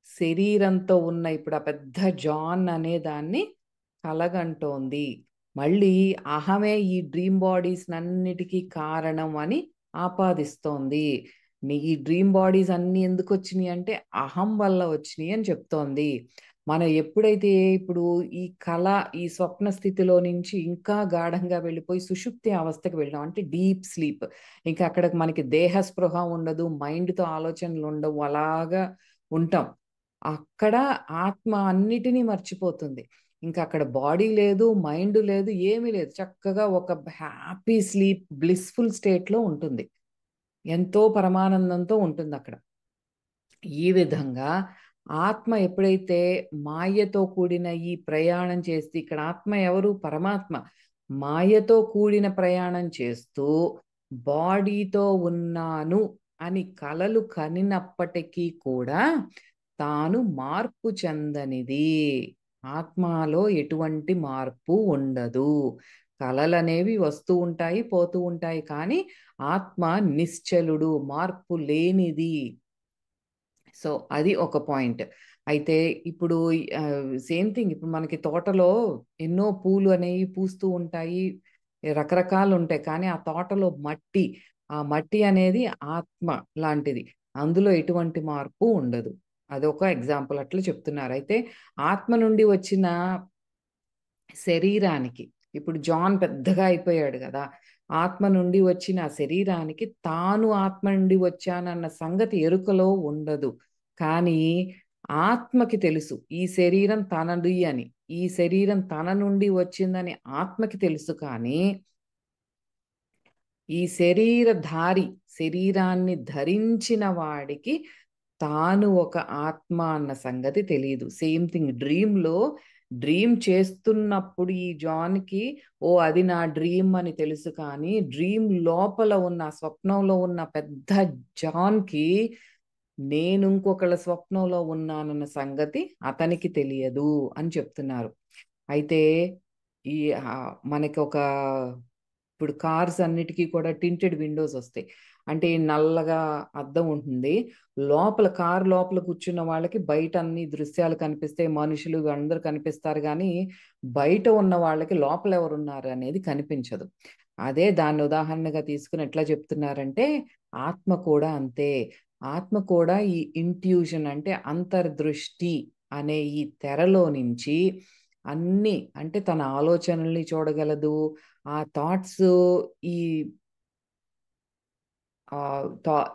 శరీరంతో ఉన్న ఇప్పుడు ఆ పెద్ద జాన్ అనే దాన్ని కలగంటోంది. మళ్ళీ అహమే ఈ డ్రీమ్ బాడీస్ అన్నిటికీ కారణం అని ఆపాదిస్తోంది. ఈ డ్రీమ్ బాడీస్ అన్ని ఎందుకు వచ్చినాయి అంటే అహం వల్ల వచ్చినాయి అని చెప్తోంది. మనం ఎప్పుడైతే ఇప్పుడు ఈ కళ ఈ స్వప్న స్థితిలో నుంచి ఇంకా గాఢంగా వెళ్ళిపోయి సుషుప్తి అవస్థకి వెళ్ళాం అంటే డీప్ స్లీప్, ఇంకా అక్కడ మనకి దేహ స్పృహ ఉండదు, మైండ్తో ఆలోచనలు ఉండవు, అలాగా ఉంటాం. అక్కడ ఆత్మ అన్నిటినీ మర్చిపోతుంది, ఇంకా అక్కడ బాడీ లేదు, మైండ్ లేదు, ఏమీ లేదు, చక్కగా ఒక హ్యాపీ స్లీప్ బ్లిస్ఫుల్ స్టేట్లో ఉంటుంది, ఎంతో పరమానందంతో ఉంటుంది అక్కడ. ఈ విధంగా ఆత్మ ఎప్పుడైతే మాయతో కూడిన ఈ ప్రయాణం చేస్తే, ఇక్కడ ఆత్మ ఎవరు, పరమాత్మ మాయతో కూడిన ప్రయాణం చేస్తూ బాడీతో ఉన్నాను అని కలలు కనినప్పటికీ కూడా తాను మార్పు చెందనిది, ఆత్మలో ఎటువంటి మార్పు ఉండదు. కలలు అనేవి వస్తూ ఉంటాయి పోతూ ఉంటాయి, కానీ ఆత్మ నిశ్చలుడు, మార్పు లేనిది. సో అది ఒక పాయింట్. అయితే ఇప్పుడు సేమ్ థింగ్, ఇప్పుడు మనకి తోటలో ఎన్నో పూలు అనేవి పూస్తూ ఉంటాయి, రకరకాలు ఉంటాయి, కానీ ఆ తోటలో మట్టి, ఆ మట్టి అనేది ఆత్మ లాంటిది, అందులో ఎటువంటి మార్పు ఉండదు. అదొక ఎగ్జాంపుల్ అట్లా చెప్తున్నారు. అయితే ఆత్మ నుండి వచ్చిన శరీరానికి, ఇప్పుడు జాన్ పెద్దగా అయిపోయాడు కదా, ఆత్మ నుండి వచ్చిన ఆ శరీరానికి తాను ఆత్మ నుండి వచ్చానన్న సంగతి ఎరుకలో ఉండదు, కానీ ఆత్మకి తెలుసు ఈ శరీరం తనది అని, ఈ శరీరం తన నుండి వచ్చిందని ఆత్మకి తెలుసు. కానీ ఈ శరీరధారి, శరీరాన్ని ధరించిన వాడికి తాను ఒక ఆత్మ అన్న సంగతి తెలియదు. సేమ్ థింగ్ డ్రీమ్లో, డ్రీమ్ చేస్తున్నప్పుడు ఈ జాన్కి ఓ అది నా డ్రీమ్ అని తెలుసు. కానీ డ్రీమ్ లోపల ఉన్న, స్వప్నంలో ఉన్న పెద్ద జాన్కి నేను ఇంకొకళ్ళ స్వప్నంలో ఉన్నానన్న సంగతి అతనికి తెలియదు అని చెప్తున్నారు. అయితే ఈ మనకి ఒక, ఇప్పుడు కార్స్ అన్నిటికీ కూడా టింటెడ్ విండోస్ వస్తాయి. అంటే నల్లగా అద్దం ఉంటుంది. లోపల, కారు లోపల కూర్చున్న వాళ్ళకి బయట అన్ని దృశ్యాలు కనిపిస్తాయి, మనుషులు అందరూ కనిపిస్తారు. కానీ బయట ఉన్న వాళ్ళకి లోపల ఎవరున్నారు అనేది కనిపించదు. అదే దాన్ని ఉదాహరణగా తీసుకుని ఎట్లా చెప్తున్నారంటే, ఆత్మ కూడా అంతే. ఆత్మ కూడా ఈ ఇంట్యూషన్ అంటే అంతర్దృష్టి అనే ఈ తెరలో నుంచి అన్ని, అంటే తన ఆలోచనల్ని చూడగలదు. ఆ థాట్స్ ఈ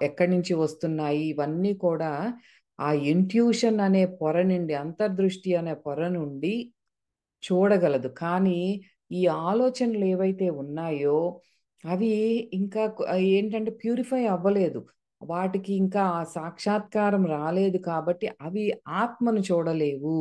ఎక్కడి నుంచి వస్తున్నాయి ఇవన్నీ కూడా ఆ ఇంట్యూషన్ అనే పొర నుండి, అంతర్దృష్టి అనే పొర నుండి చూడగలదు. కానీ ఈ ఆలోచనలు ఏవైతే ఉన్నాయో అవి ఇంకా ఏంటంటే ప్యూరిఫై అవ్వలేదు. వాటికి ఇంకా ఆ సాక్షాత్కారం రాలేదు. కాబట్టి అవి ఆత్మను చూడలేవు.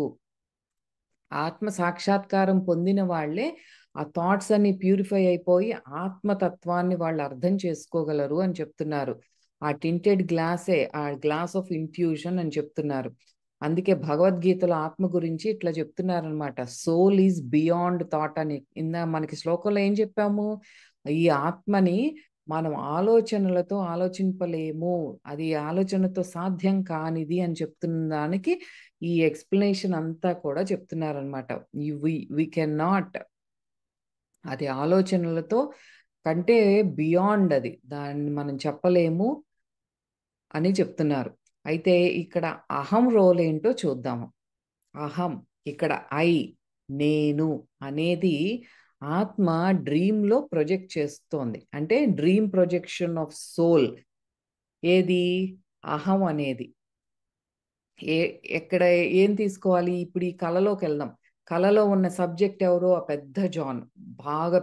ఆత్మ సాక్షాత్కారం పొందిన వాళ్ళే ఆ థాట్స్ అన్ని ప్యూరిఫై అయిపోయి ఆత్మతత్వాన్ని వాళ్ళు అర్థం చేసుకోగలరు అని చెప్తున్నారు. ఆ టింటెడ్ గ్లాసే ఆ గ్లాస్ ఆఫ్ ఇంట్యూషన్ అని చెప్తున్నారు. అందుకే భగవద్గీతలో ఆత్మ గురించి ఇట్లా చెప్తున్నారనమాట. సోల్ ఈజ్ బియాండ్ థాట్ అని. మనకి శ్లోకంలో ఏం చెప్పాము? ఈ ఆత్మని మనం ఆలోచనలతో ఆలోచింపలేము, అది ఆలోచనతో సాధ్యం కానిది అని చెప్తున్న దానికి ఈ ఎక్స్ప్లెనేషన్ అంతా కూడా చెప్తున్నారనమాట. వి కెన్ నాట్, అది ఆలోచనలతో కంటే బియాండ్, అది దాన్ని మనం చెప్పలేము అని చెప్తున్నారు. అయితే ఇక్కడ అహం రోల్ ఏంటో చూద్దాము. అహం, ఇక్కడ ఐ, నేను అనేది ఆత్మ డ్రీమ్లో ప్రొజెక్ట్ చేస్తోంది. అంటే డ్రీమ్ ప్రొజెక్షన్ ఆఫ్ సోల్. ఏది? అహం అనేది. ఎక్కడ ఏం తీసుకోవాలి? ఇప్పుడు ఈ కళలోకి వెళ్దాం. కళలో ఉన్న సబ్జెక్ట్ ఎవరో? ఆ పెద్ద జాన్, బాగా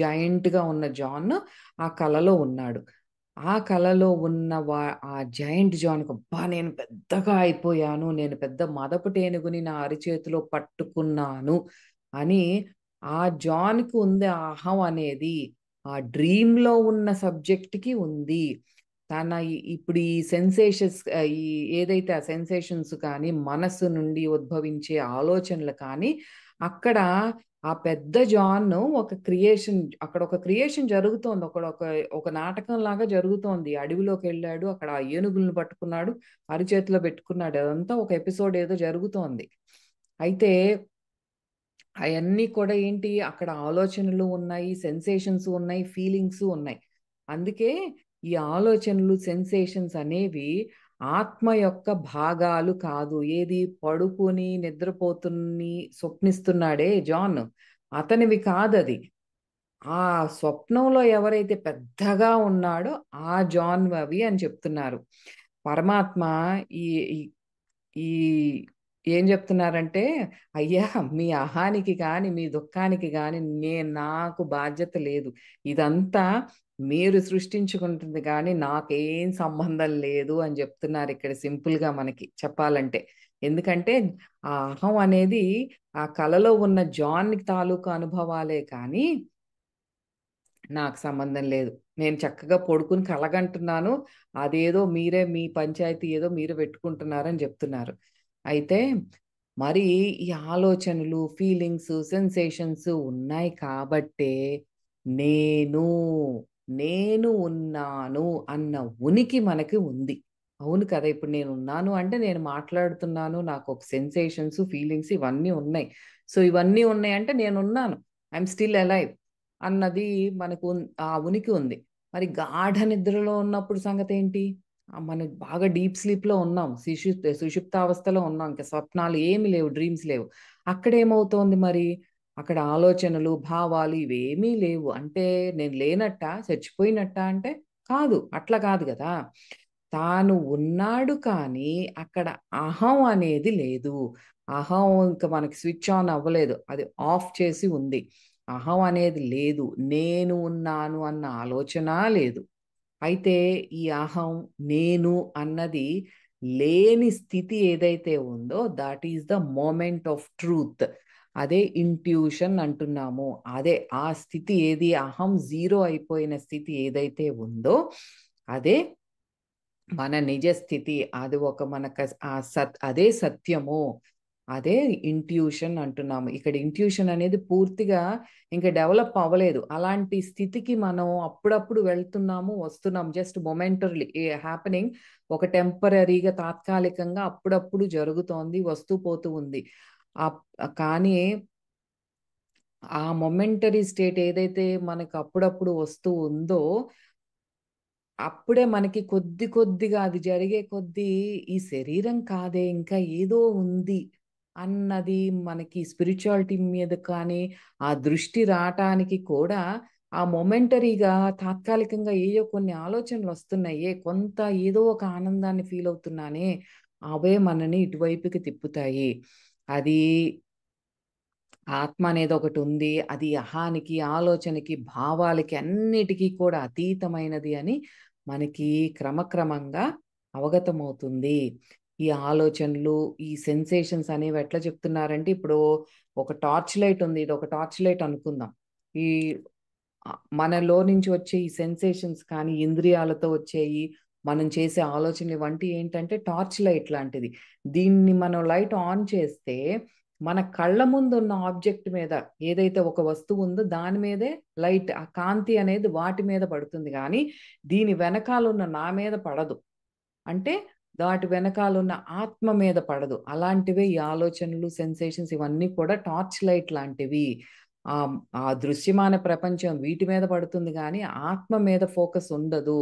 జాయింట్గా ఉన్న జాన్ ఆ కళలో ఉన్నాడు. ఆ కళలో ఉన్న ఆ జాయింట్ జాన్కి, అబ్బా నేను పెద్దగా అయిపోయాను, నేను పెద్ద మదపు టేనుగుని నా అరిచేతిలో పట్టుకున్నాను అని ఆ జాన్కి ఉంది. ఆ అహం అనేది ఆ డ్రీమ్లో ఉన్న సబ్జెక్ట్కి ఉంది. తన ఇప్పుడు ఈ సెన్సేషన్స్, ఈ ఏదైతే ఆ సెన్సేషన్స్ కానీ మనస్సు నుండి ఉద్భవించే ఆలోచనలు కానీ, అక్కడ ఆ పెద్ద జాన్ ఒక క్రియేషన్, అక్కడ ఒక క్రియేషన్ జరుగుతోంది. ఒక నాటకం లాగా జరుగుతోంది. అడవిలోకి వెళ్ళాడు, అక్కడ ఆ ఏనుగులను పట్టుకున్నాడు, అరిచేతిలో పెట్టుకున్నాడు. అదంతా ఒక ఎపిసోడ్ ఏదో జరుగుతోంది. అయితే అవన్నీ కూడా ఏంటి? అక్కడ ఆలోచనలు ఉన్నాయి, సెన్సేషన్స్ ఉన్నాయి, ఫీలింగ్స్ ఉన్నాయి. అందుకే ఈ ఆలోచనలు, సెన్సేషన్స్ అనేవి ఆత్మ యొక్క భాగాలు కాదు. ఏది? పడుకుని నిద్రపోతుని స్వప్నిస్తున్నాడే జాన్, అతనివి కాదది. ఆ స్వప్నంలో ఎవరైతే పెద్దగా ఉన్నాడో ఆ జాన్ అవి అని చెప్తున్నారు. పరమాత్మ ఈ ఈ ఏం చెప్తున్నారంటే, అయ్యా మీ అహానికి కానీ మీ దుఃఖానికి కానీ నాకు బాధ్యత లేదు. ఇదంతా మీరు సృష్టించుకుంటుంది కానీ నాకేం సంబంధం లేదు అని చెప్తున్నారు ఇక్కడ, సింపుల్గా మనకి చెప్పాలంటే. ఎందుకంటే ఆ అహం అనేది ఆ కళలో ఉన్న జాన్ తాలూకు అనుభవాలే కానీ నాకు సంబంధం లేదు. నేను చక్కగా పడుకుని కలగంటున్నాను, అదేదో మీరే, మీ పంచాయతీ ఏదో మీరు పెట్టుకుంటున్నారని చెప్తున్నారు. అయితే మరి ఈ ఆలోచనలు, ఫీలింగ్స్, సెన్సేషన్స్ ఉన్నాయి కాబట్టే నేను, నేను ఉన్నాను అన్న ఉనికి మనకి ఉంది. అవును కదా? ఇప్పుడు నేను ఉన్నాను అంటే నేను మాట్లాడుతున్నాను, నాకు ఒక సెన్సేషన్స్, ఫీలింగ్స్ ఇవన్నీ ఉన్నాయి. సో ఇవన్నీ ఉన్నాయి అంటే నేనున్నాను, ఐఎమ్ స్టిల్ అలైవ్ అన్నది మనకు ఆ ఉనికి ఉంది. మరి గాఢ నిద్రలో ఉన్నప్పుడు సంగతి ఏంటి? మనం బాగా డీప్ స్లీప్లో ఉన్నాం, సుషుప్తావస్థలో ఉన్నాం, ఇంకా స్వప్నాలు ఏమి లేవు, డ్రీమ్స్ లేవు. అక్కడ ఏమవుతోంది మరి? అక్కడ ఆలోచనలు, భావాలు ఇవేమీ లేవు. అంటే నేను లేనట్ట, చచ్చిపోయినట్ట అంటే కాదు, అట్లా కాదు కదా. తాను ఉన్నాడు కానీ అక్కడ అహం అనేది లేదు. అహం ఇంకా మనకి స్విచ్ ఆన్ అవ్వలేదు, అది ఆఫ్ చేసి ఉంది. అహం అనేది లేదు, నేను ఉన్నాను అన్న ఆలోచన లేదు. అయితే ఈ అహం, నేను అన్నది లేని స్థితి ఏదైతే ఉందో that is the moment of truth. అదే ఇంట్యూషన్ అంటున్నాము. అదే ఆ స్థితి ఏది, అహం జీరో అయిపోయిన స్థితి ఏదైతే ఉందో అదే మన నిజ స్థితి. అది ఒక మనకు అదే సత్యము, అదే ఇంట్యూషన్ అంటున్నాము. ఇక్కడ ఇంట్యూషన్ అనేది పూర్తిగా ఇంకా డెవలప్ అవ్వలేదు. అలాంటి స్థితికి మనం అప్పుడప్పుడు వెళ్తున్నాము, వస్తున్నాం. జస్ట్ మొమెంటరీ హ్యాపెనింగ్, ఒక టెంపరీగా, తాత్కాలికంగా అప్పుడప్పుడు జరుగుతోంది, వస్తూ పోతూ ఉంది. కానీ ఆ మొమెంటరీ స్టేట్ ఏదైతే మనకు అప్పుడప్పుడు వస్తూ ఉందో అప్పుడే మనకి కొద్ది కొద్దిగా అది జరిగే కొద్దీ ఈ శరీరం కాదే ఇంకా ఏదో ఉంది అన్నది మనకి స్పిరిచువాలిటీ మీద కానీ ఆ దృష్టి రావటానికి కూడా ఆ మొమెంటరీగా, తాత్కాలికంగా ఏయో కొన్ని ఆలోచనలు వస్తున్నాయే, కొంత ఏదో ఒక ఆనందాన్ని ఫీల్ అవుతున్నానే, అవే మనని ఇటువైపుకి తిప్పుతాయి. అది ఆత్మ అనేది ఒకటి ఉంది, అది అహానికి, ఆలోచనకి, భావాలకి అన్నిటికీ కూడా అతీతమైనది అని మనకి క్రమక్రమంగా అవగతమవుతుంది. ఈ ఆలోచనలు, ఈ సెన్సేషన్స్ అనేవి ఎట్లా చెప్తున్నారంటే, ఇప్పుడు ఒక టార్చ్ లైట్ ఉంది, ఇది ఒక టార్చ్ లైట్ అనుకుందాం. ఈ మనలో నుంచి వచ్చే ఈ సెన్సేషన్స్ కానీ, ఇంద్రియాలతో వచ్చేయి, మనం చేసే ఆలోచనలు వంటి ఏంటంటే టార్చ్ లైట్ లాంటిది. దీన్ని మనం లైట్ ఆన్ చేస్తే మన కళ్ళ ముందు ఉన్న ఆబ్జెక్ట్ మీద ఏదైతే ఒక వస్తువు ఉందో దాని మీదే లైట్, ఆ కాంతి అనేది వాటి మీద పడుతుంది, కానీ దీని వెనకాలన్న నా మీద పడదు. అంటే వాటి వెనకాలన్న ఆత్మ మీద పడదు. అలాంటివే ఈ ఆలోచనలు, సెన్సేషన్స్ ఇవన్నీ కూడా టార్చ్ లైట్ లాంటివి. ఆ ఆ దృశ్యమాన ప్రపంచం వీటి మీద పడుతుంది కానీ ఆత్మ మీద ఫోకస్ ఉండదు.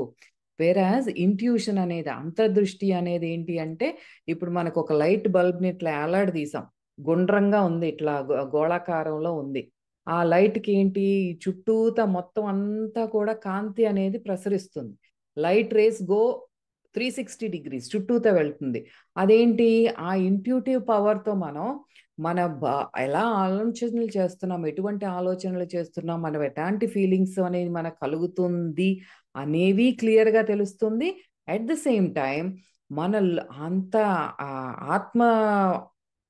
వేరాజ్ ఇంట్యూషన్ అనేది, అంతర్దృష్టి అనేది ఏంటి అంటే, ఇప్పుడు మనకు ఒక లైట్ బల్బ్ని ఇట్లా ఏలాడదీసాం, గుండ్రంగా ఉంది, ఇట్లా గోళాకారంలో ఉంది. ఆ లైట్కి ఏంటి, చుట్టూతా మొత్తం అంతా కూడా కాంతి అనేది ప్రసరిస్తుంది. లైట్ రేస్ గో 360 degrees చుట్టూతో వెళ్తుంది. అదేంటి, ఆ ఇంట్యూటివ్ పవర్తో మనం మన ఎలా ఆలోచనలు చేస్తున్నాం, ఎటువంటి ఆలోచనలు చేస్తున్నాం, మనం ఎలాంటి ఫీలింగ్స్ అనేది మనకు కలుగుతుంది అనేవి క్లియర్గా తెలుస్తుంది. అట్ ద సేమ్ టైం మన అంత ఆత్మ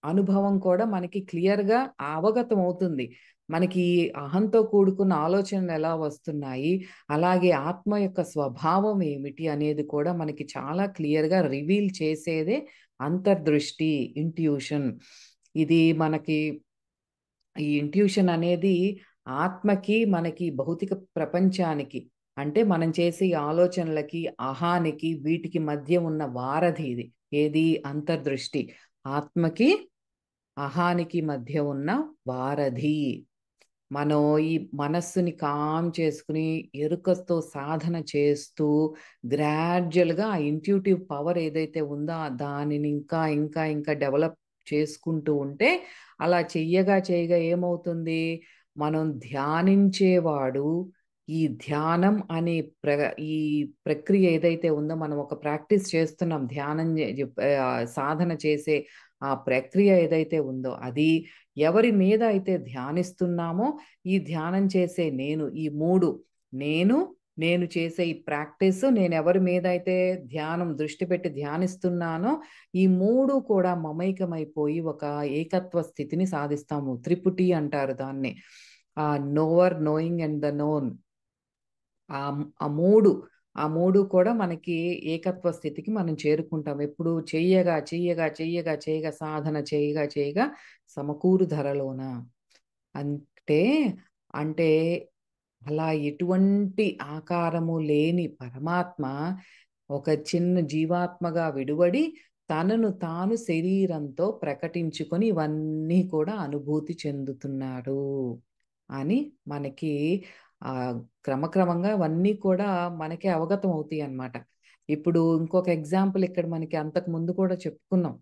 అనుభవం కూడా మనకి క్లియర్గా అవగతం అవుతుంది. మనకి అహంతో కూడుకున్న ఆలోచనలు ఎలా వస్తున్నాయి, అలాగే ఆత్మ యొక్క స్వభావం ఏమిటి అనేది కూడా మనకి చాలా క్లియర్గా రివీల్ చేసేదే అంతర్దృష్టి, ఇంట్యూషన్. ఇది మనకి ఈ ఇంట్యూషన్ అనేది ఆత్మకి, మనకి భౌతిక ప్రపంచానికి, అంటే మనం చేసే ఆలోచనలకి, అహానికి, వీటికి మధ్య ఉన్న వారధి ఇది. ఏది, అంతర్దృష్టి. ఆత్మకి, అహానికి మధ్య ఉన్న వారధి. మనం ఈ మనస్సుని కామ్ చేసుకుని ఎరుకతో సాధన చేస్తూ గ్రాడ్యువల్గా ఆ ఇంట్యూటివ్ పవర్ ఏదైతే ఉందో దానిని ఇంకా ఇంకా ఇంకా డెవలప్ చేసుకుంటూ ఉంటే, అలా చెయ్యగా చేయగా ఏమవుతుంది, మనం ధ్యానించేవాడు ఈ ధ్యానం అనే ఈ ప్రక్రియ ఏదైతే ఉందో, మనం ఒక ప్రాక్టీస్ చేస్తున్నాం, ధ్యానం సాధన చేసే ఆ ప్రక్రియ ఏదైతే ఉందో అది ఎవరి మీద అయితే ధ్యానిస్తున్నామో, ఈ ధ్యానం చేసే నేను, ఈ మూడు, నేను నేను చేసే ఈ ప్రాక్టీస్, నేను ఎవరి మీద అయితే ధ్యానం దృష్టి పెట్టి ధ్యానిస్తున్నానో, ఈ మూడు కూడా మమైకమైపోయి ఒక ఏకత్వ స్థితిని సాధిస్తాము. త్రిపుటి అంటారు దాన్ని. Knower, knowing and the known. ఆ ఆ మూడు ఆ మూడు కూడా మనకి ఏకత్వ స్థితికి మనం చేరుకుంటాం. ఎప్పుడు చెయ్యగా చెయ్యగా చెయ్యగా చేయగా, సాధన చేయగా చేయగా సమకూరు ధరలోన. అంటే అంటే అలా ఎటువంటి ఆకారము లేని పరమాత్మ ఒక చిన్న జీవాత్మగా విడివడి తనను తాను శరీరంతో ప్రకటించుకొని ఇవన్నీ కూడా అనుభూతి చెందుతున్నాడు అని మనకి ఆ క్రమక్రమంగా అవన్నీ కూడా మనకి అవగతం అవుతాయి అన్నమాట. ఇప్పుడు ఇంకొక ఎగ్జాంపుల్ ఇక్కడ మనకి అంతకు ముందు కూడా చెప్పుకున్నాం,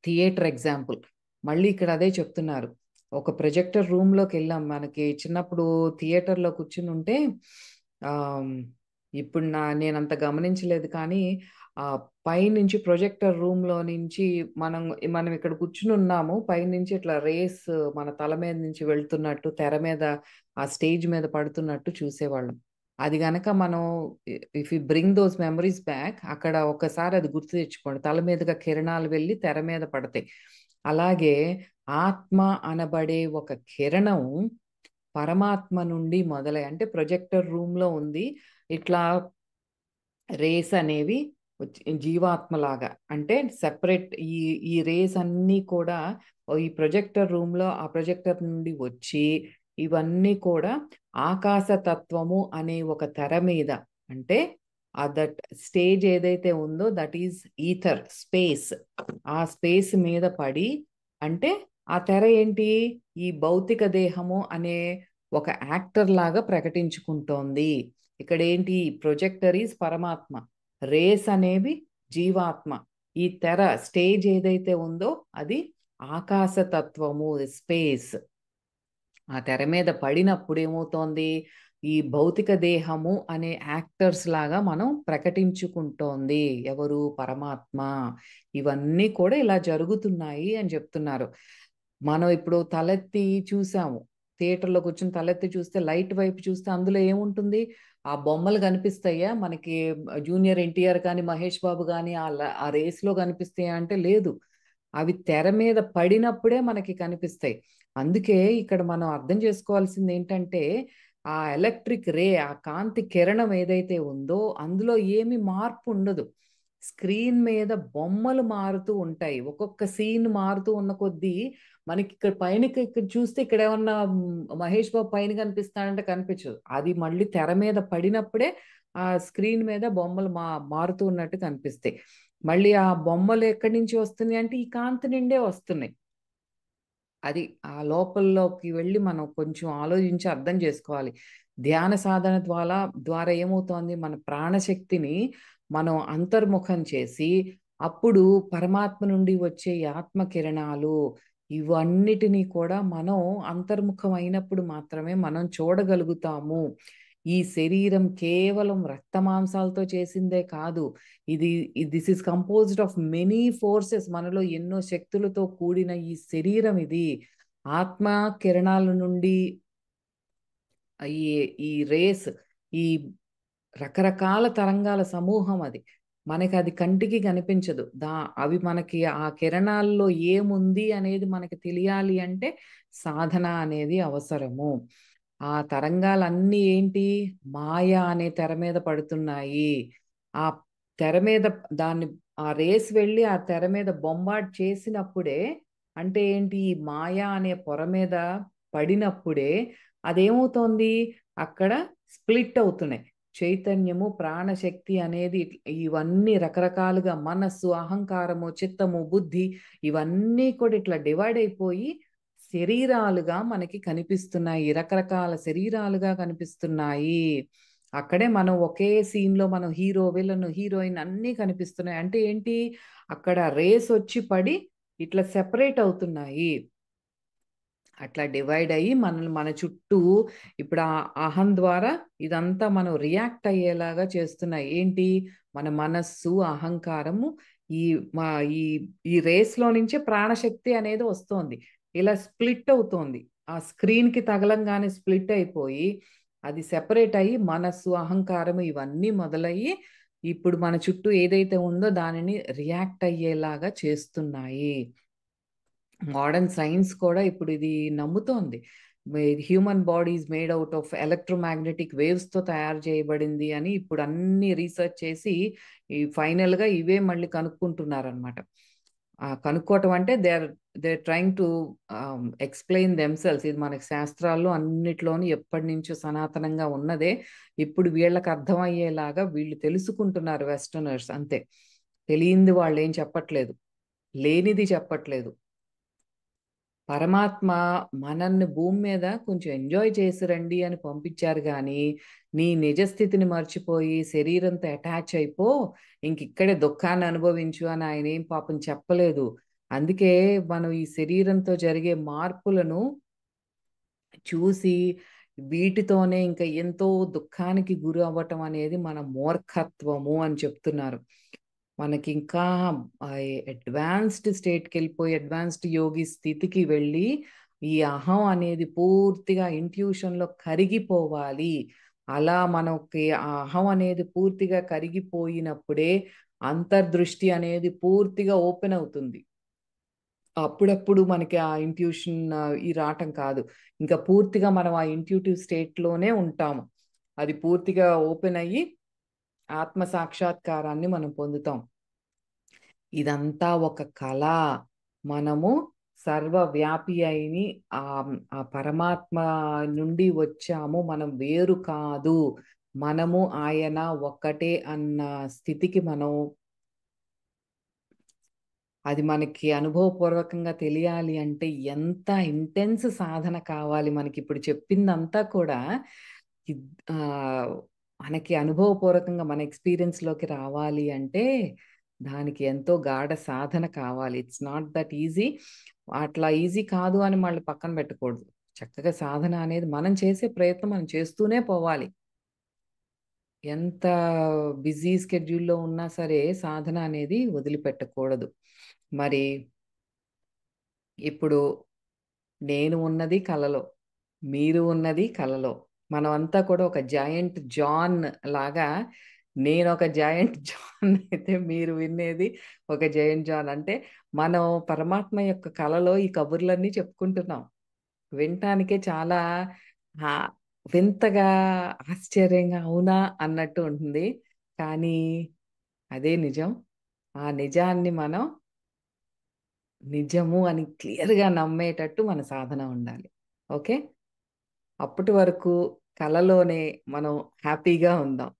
థియేటర్ ఎగ్జాంపుల్. మళ్ళీ ఇక్కడ అదే చెప్తున్నారు. ఒక ప్రొజెక్టర్ రూమ్లోకి వెళ్ళాం, మనకి చిన్నప్పుడు థియేటర్లో కూర్చుని ఉంటే ఇప్పుడు నేనంత గమనించలేదు కానీ పైనుంచి ప్రొజెక్టర్ రూమ్ లో నుంచి మనం మనం ఇక్కడ కూర్చుని ఉన్నాము, పైనుంచి ఇట్లా రేస్ మన తల మీద నుంచి వెళ్తున్నట్టు, తెర మీద ఆ స్టేజ్ మీద పడుతున్నట్టు చూసేవాళ్ళం. అది గనక మనం if you bring those memories back, అక్కడ ఒకసారి అది గుర్తు తెచ్చుకోండి, తల మీదుగా కిరణాలు వెళ్ళి తెర మీద పడతాయి. అలాగే ఆత్మ అనబడే ఒక కిరణం పరమాత్మ నుండి మొదలై, అంటే ప్రొజెక్టర్ రూమ్ లో ఉంది, ఇట్లా రేస్ అనేవి జీవాత్మలాగా, అంటే సెపరేట్ ఈ ఈ రేస్ అన్నీ కూడా ఈ ప్రొజెక్టర్ రూమ్ లో ఆ ప్రొజెక్టర్ నుండి వచ్చి ఇవన్నీ కూడా ఆకాశ తత్వము అనే ఒక తెర మీద, అంటే దట్ స్టేజ్ ఏదైతే ఉందో దట్ ఈజ్ ఈథర్ స్పేస్, ఆ స్పేస్ మీద పడి, అంటే ఆ తెర ఏంటి, ఈ భౌతిక దేహము అనే ఒక యాక్టర్ లాగా ప్రకటించుకుంటోంది. ఇక్కడ ఏంటి, ప్రొజెక్టర్ ఈజ్ పరమాత్మ, రేస్ అనేవి జీవాత్మ, ఈ తెర స్టేజ్ ఏదైతే ఉందో అది ఆకాశ తత్వము స్పేస్. ఆ తెర మీద పడినప్పుడు ఏమవుతోంది, ఈ భౌతిక దేహము అనే యాక్టర్స్ లాగా మనం ప్రకటించుకుంటోంది ఎవరు, పరమాత్మ. ఇవన్నీ కూడా ఇలా జరుగుతున్నాయి అని చెప్తున్నారు. మనం ఇప్పుడు తలెత్తి చూసాము, థియేటర్లో కూర్చొని తలెత్తి చూస్తే, లైట్ వైపు చూస్తే అందులో ఏముంటుంది, ఆ బొమ్మలు కనిపిస్తాయా మనకి, జూనియర్ ఎన్టీఆర్ కానీ మహేష్ బాబు కానీ ఆ రేస్లో కనిపిస్తాయా అంటే లేదు, అవి తెర మీద పడినప్పుడే మనకి కనిపిస్తాయి. అందుకే ఇక్కడ మనం అర్థం చేసుకోవాల్సింది ఏంటంటే, ఆ ఎలక్ట్రిక్ రే, ఆ కాంతి కిరణం ఏదైతే ఉందో అందులో ఏమి మార్పు ఉండదు. స్క్రీన్ మీద బొమ్మలు మారుతూ ఉంటాయి, ఒక్కొక్క సీన్ మారుతూ ఉన్న కొద్దీ మనకి ఇక్కడ పైన ఇక్కడ చూస్తే ఇక్కడ ఏమన్నా మహేష్ బాబు పైన కనిపిస్తాడంటే కనిపించదు, అది మళ్ళీ తెర మీద పడినప్పుడే ఆ స్క్రీన్ మీద బొమ్మలు మారుతూ ఉన్నట్టు కనిపిస్తాయి. మళ్ళీ ఆ బొమ్మలు ఎక్కడి నుంచి వస్తున్నాయి అంటే ఈ కాంతి నిండే వస్తున్నాయి. అది ఆ లోపల్లోకి వెళ్ళి మనం కొంచెం ఆలోచించి అర్థం చేసుకోవాలి. ధ్యాన సాధన ద్వారా ఏమవుతోంది, మన ప్రాణశక్తిని మనం అంతర్ముఖం చేసి, అప్పుడు పరమాత్మ నుండి వచ్చే ఈ ఆత్మ కిరణాలు ఇవన్నిటినీ కూడా మనం అంతర్ముఖం అయినప్పుడు మాత్రమే మనం చూడగలుగుతాము. ఈ శరీరం కేవలం రక్త మాంసాలతో చేసిందే కాదు, ఇది this is composed of many forces, మనలో ఎన్నో శక్తులతో కూడిన ఈ శరీరం ఇది ఆత్మ కిరణాల నుండి ఈ ఈ రేస్, ఈ రకరకాల తరంగాల సమూహం అది. మనకి అది కంటికి కనిపించదు, అవి మనకి ఆ కిరణాల్లో ఏముంది అనేది మనకి తెలియాలి అంటే సాధన అనేది అవసరము. ఆ తరంగాలన్నీ ఏంటి, మాయ అనే తెర మీద పడుతున్నాయి. ఆ తెర మీద దాన్ని ఆ రేస్ వెళ్ళి ఆ తెర మీద బొంబాట్ చేసినప్పుడే, అంటే ఏంటి, ఈ మాయ అనే పొర మీద పడినప్పుడే అదేమవుతోంది, అక్కడ స్ప్లిట్ అవుతున్నాయి. చైతన్యము, ప్రాణశక్తి అనేది ఇవన్నీ రకరకాలుగా మనస్సు, అహంకారము, చిత్తము, బుద్ధి ఇవన్నీ కూడా ఇట్లా డివైడ్ అయిపోయి శరీరాలుగా మనకి కనిపిస్తున్నాయి, రకరకాల శరీరాలుగా కనిపిస్తున్నాయి. అక్కడే మనం ఒకే సీన్ లో మనం హీరో, విలన్, హీరోయిన్ అన్నీ కనిపిస్తున్నాయి. అంటే ఏంటి, అక్కడ రేస్ వచ్చి పడి ఇట్లా సెపరేట్ అవుతున్నాయి, అట్లా డివైడ్ అయ్యి మనల్ని మన చుట్టూ ఇప్పుడు ఆ అహం ద్వారా ఇదంతా మనం రియాక్ట్ అయ్యేలాగా చేస్తున్నాయి. ఏంటి, మన మనస్సు, అహంకారము, ఈ మా ఈ ఈ రేస్ లో నుంచే ప్రాణశక్తి అనేది వస్తోంది, ఇలా స్ప్లిట్ అవుతోంది. ఆ స్క్రీన్ కి తగలంగానే స్ప్లిట్ అయిపోయి అది సెపరేట్ అయ్యి మనస్సు, అహంకారం ఇవన్నీ మొదలయ్యి ఇప్పుడు మన చుట్టూ ఏదైతే ఉందో దానిని రియాక్ట్ అయ్యేలాగా చేస్తున్నాయి. మోడర్న్ సైన్స్ కూడా ఇప్పుడు ఇది నమ్ముతోంది, human body is made out of electromagnetic waves తో తయారు చేయబడింది అని ఇప్పుడు అన్ని రీసెర్చ్ చేసి ఈ ఫైనల్ గా ఇవే మళ్ళీ కనుక్కుంటున్నారనమాట. కనుక్కోవటం అంటే they trying to explain themselves. ఇది మనకి శాస్త్రాల్లో అన్నిట్లోనూ ఎప్పటి నుంచో సనాతనంగా ఉన్నదే, ఇప్పుడు వీళ్ళకి అర్థమయ్యేలాగా వీళ్ళు తెలుసుకుంటున్నారు వెస్టర్నర్స్, అంతే. తెలియంది వాళ్ళు ఏం చెప్పట్లేదు, లేనిది చెప్పట్లేదు. పరమాత్మ మనల్ని భూమి మీద కొంచెం ఎంజాయ్ చేసి రండి అని పంపించారు కానీ, నీ నిజస్థితిని మర్చిపోయి శరీరంతో అటాచ్ అయిపో, ఇంక ఇక్కడే దుఃఖాన్ని అనుభవించు అని ఆయన ఏం పాపం చెప్పలేదు. అందుకే మనం ఈ శరీరంతో జరిగే మార్పులను చూసి వీటితోనే ఇంకా ఎంతో దుఃఖానికి గురి అవ్వటం అనేది మన మూర్ఖత్వము అని చెప్తున్నారు. మనకి ఇంకా అడ్వాన్స్డ్ స్టేట్కి వెళ్ళిపోయి అడ్వాన్స్డ్ యోగి స్థితికి వెళ్ళి ఈ అహం అనేది పూర్తిగా ఇంట్యూషన్లో కరిగిపోవాలి. అలా మనకి ఆ అహం అనేది పూర్తిగా కరిగిపోయినప్పుడే అంతర్దృష్టి అనేది పూర్తిగా ఓపెన్ అవుతుంది. అప్పుడప్పుడు మనకి ఆ ఇంట్యూషన్ ఈ రావటం కాదు. ఇంకా పూర్తిగా మనం ఆ ఇంట్యూటివ్ స్టేట్లోనే ఉంటాము. అది పూర్తిగా ఓపెన్ అయ్యి ఆత్మ సాక్షాత్కారాన్ని మనం పొందుతాం. ఇదంతా ఒక కళ. మనము సర్వవ్యాపి అయిని ఆ పరమాత్మ నుండి వచ్చాము. మనం వేరు కాదు. మనము ఆయన ఒక్కటే అన్న స్థితికి మనం అది మనకి అనుభవపూర్వకంగా తెలియాలి అంటే ఎంత ఇంటెన్స్ సాధన కావాలి. మనకి ఇప్పుడు చెప్పిందంతా కూడా ఆ, మనకి అనుభవపూర్వకంగా మన ఎక్స్పీరియన్స్లోకి రావాలి అంటే దానికి ఎంతో గాఢ సాధన కావాలి. It's not that easy. అట్లా ఈజీ కాదు అని మళ్ళీ పక్కన పెట్టకూడదు. చక్కగా సాధన అనేది మనం చేసే ప్రయత్నం మనం చేస్తూనే పోవాలి. ఎంత బిజీ స్కెడ్యూల్లో ఉన్నా సరే సాధన అనేది వదిలిపెట్టకూడదు. మరి ఇప్పుడు నేను ఉన్నది కలలో, మీరు ఉన్నది కలలో. మనమంతా కూడా ఒక జాయింట్ జాన్ లాగా, నేను ఒక జాయింట్ జాన్ అయితే మీరు వినేది ఒక జాయింట్ జాన్. అంటే మనం పరమాత్మ యొక్క కలలో ఈ కబుర్లన్నీ చెప్పుకుంటున్నాం. వినటానికే చాలా ఆ, వింతగా ఆశ్చర్యంగా అవునా అన్నట్టు ఉంటుంది. కానీ అదే నిజం. ఆ నిజాన్ని మనం నిజము అని క్లియర్గా నమ్మేటట్టు మన సాధన ఉండాలి. ఓకే, అప్పటి వరకు కలలోనే మనం హ్యాపీగా ఉందాం.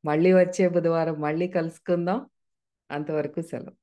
మళ్ళీ వచ్చే బుధవారం మళ్ళీ కలుసుకుందాం. అంతవరకు సెలవు.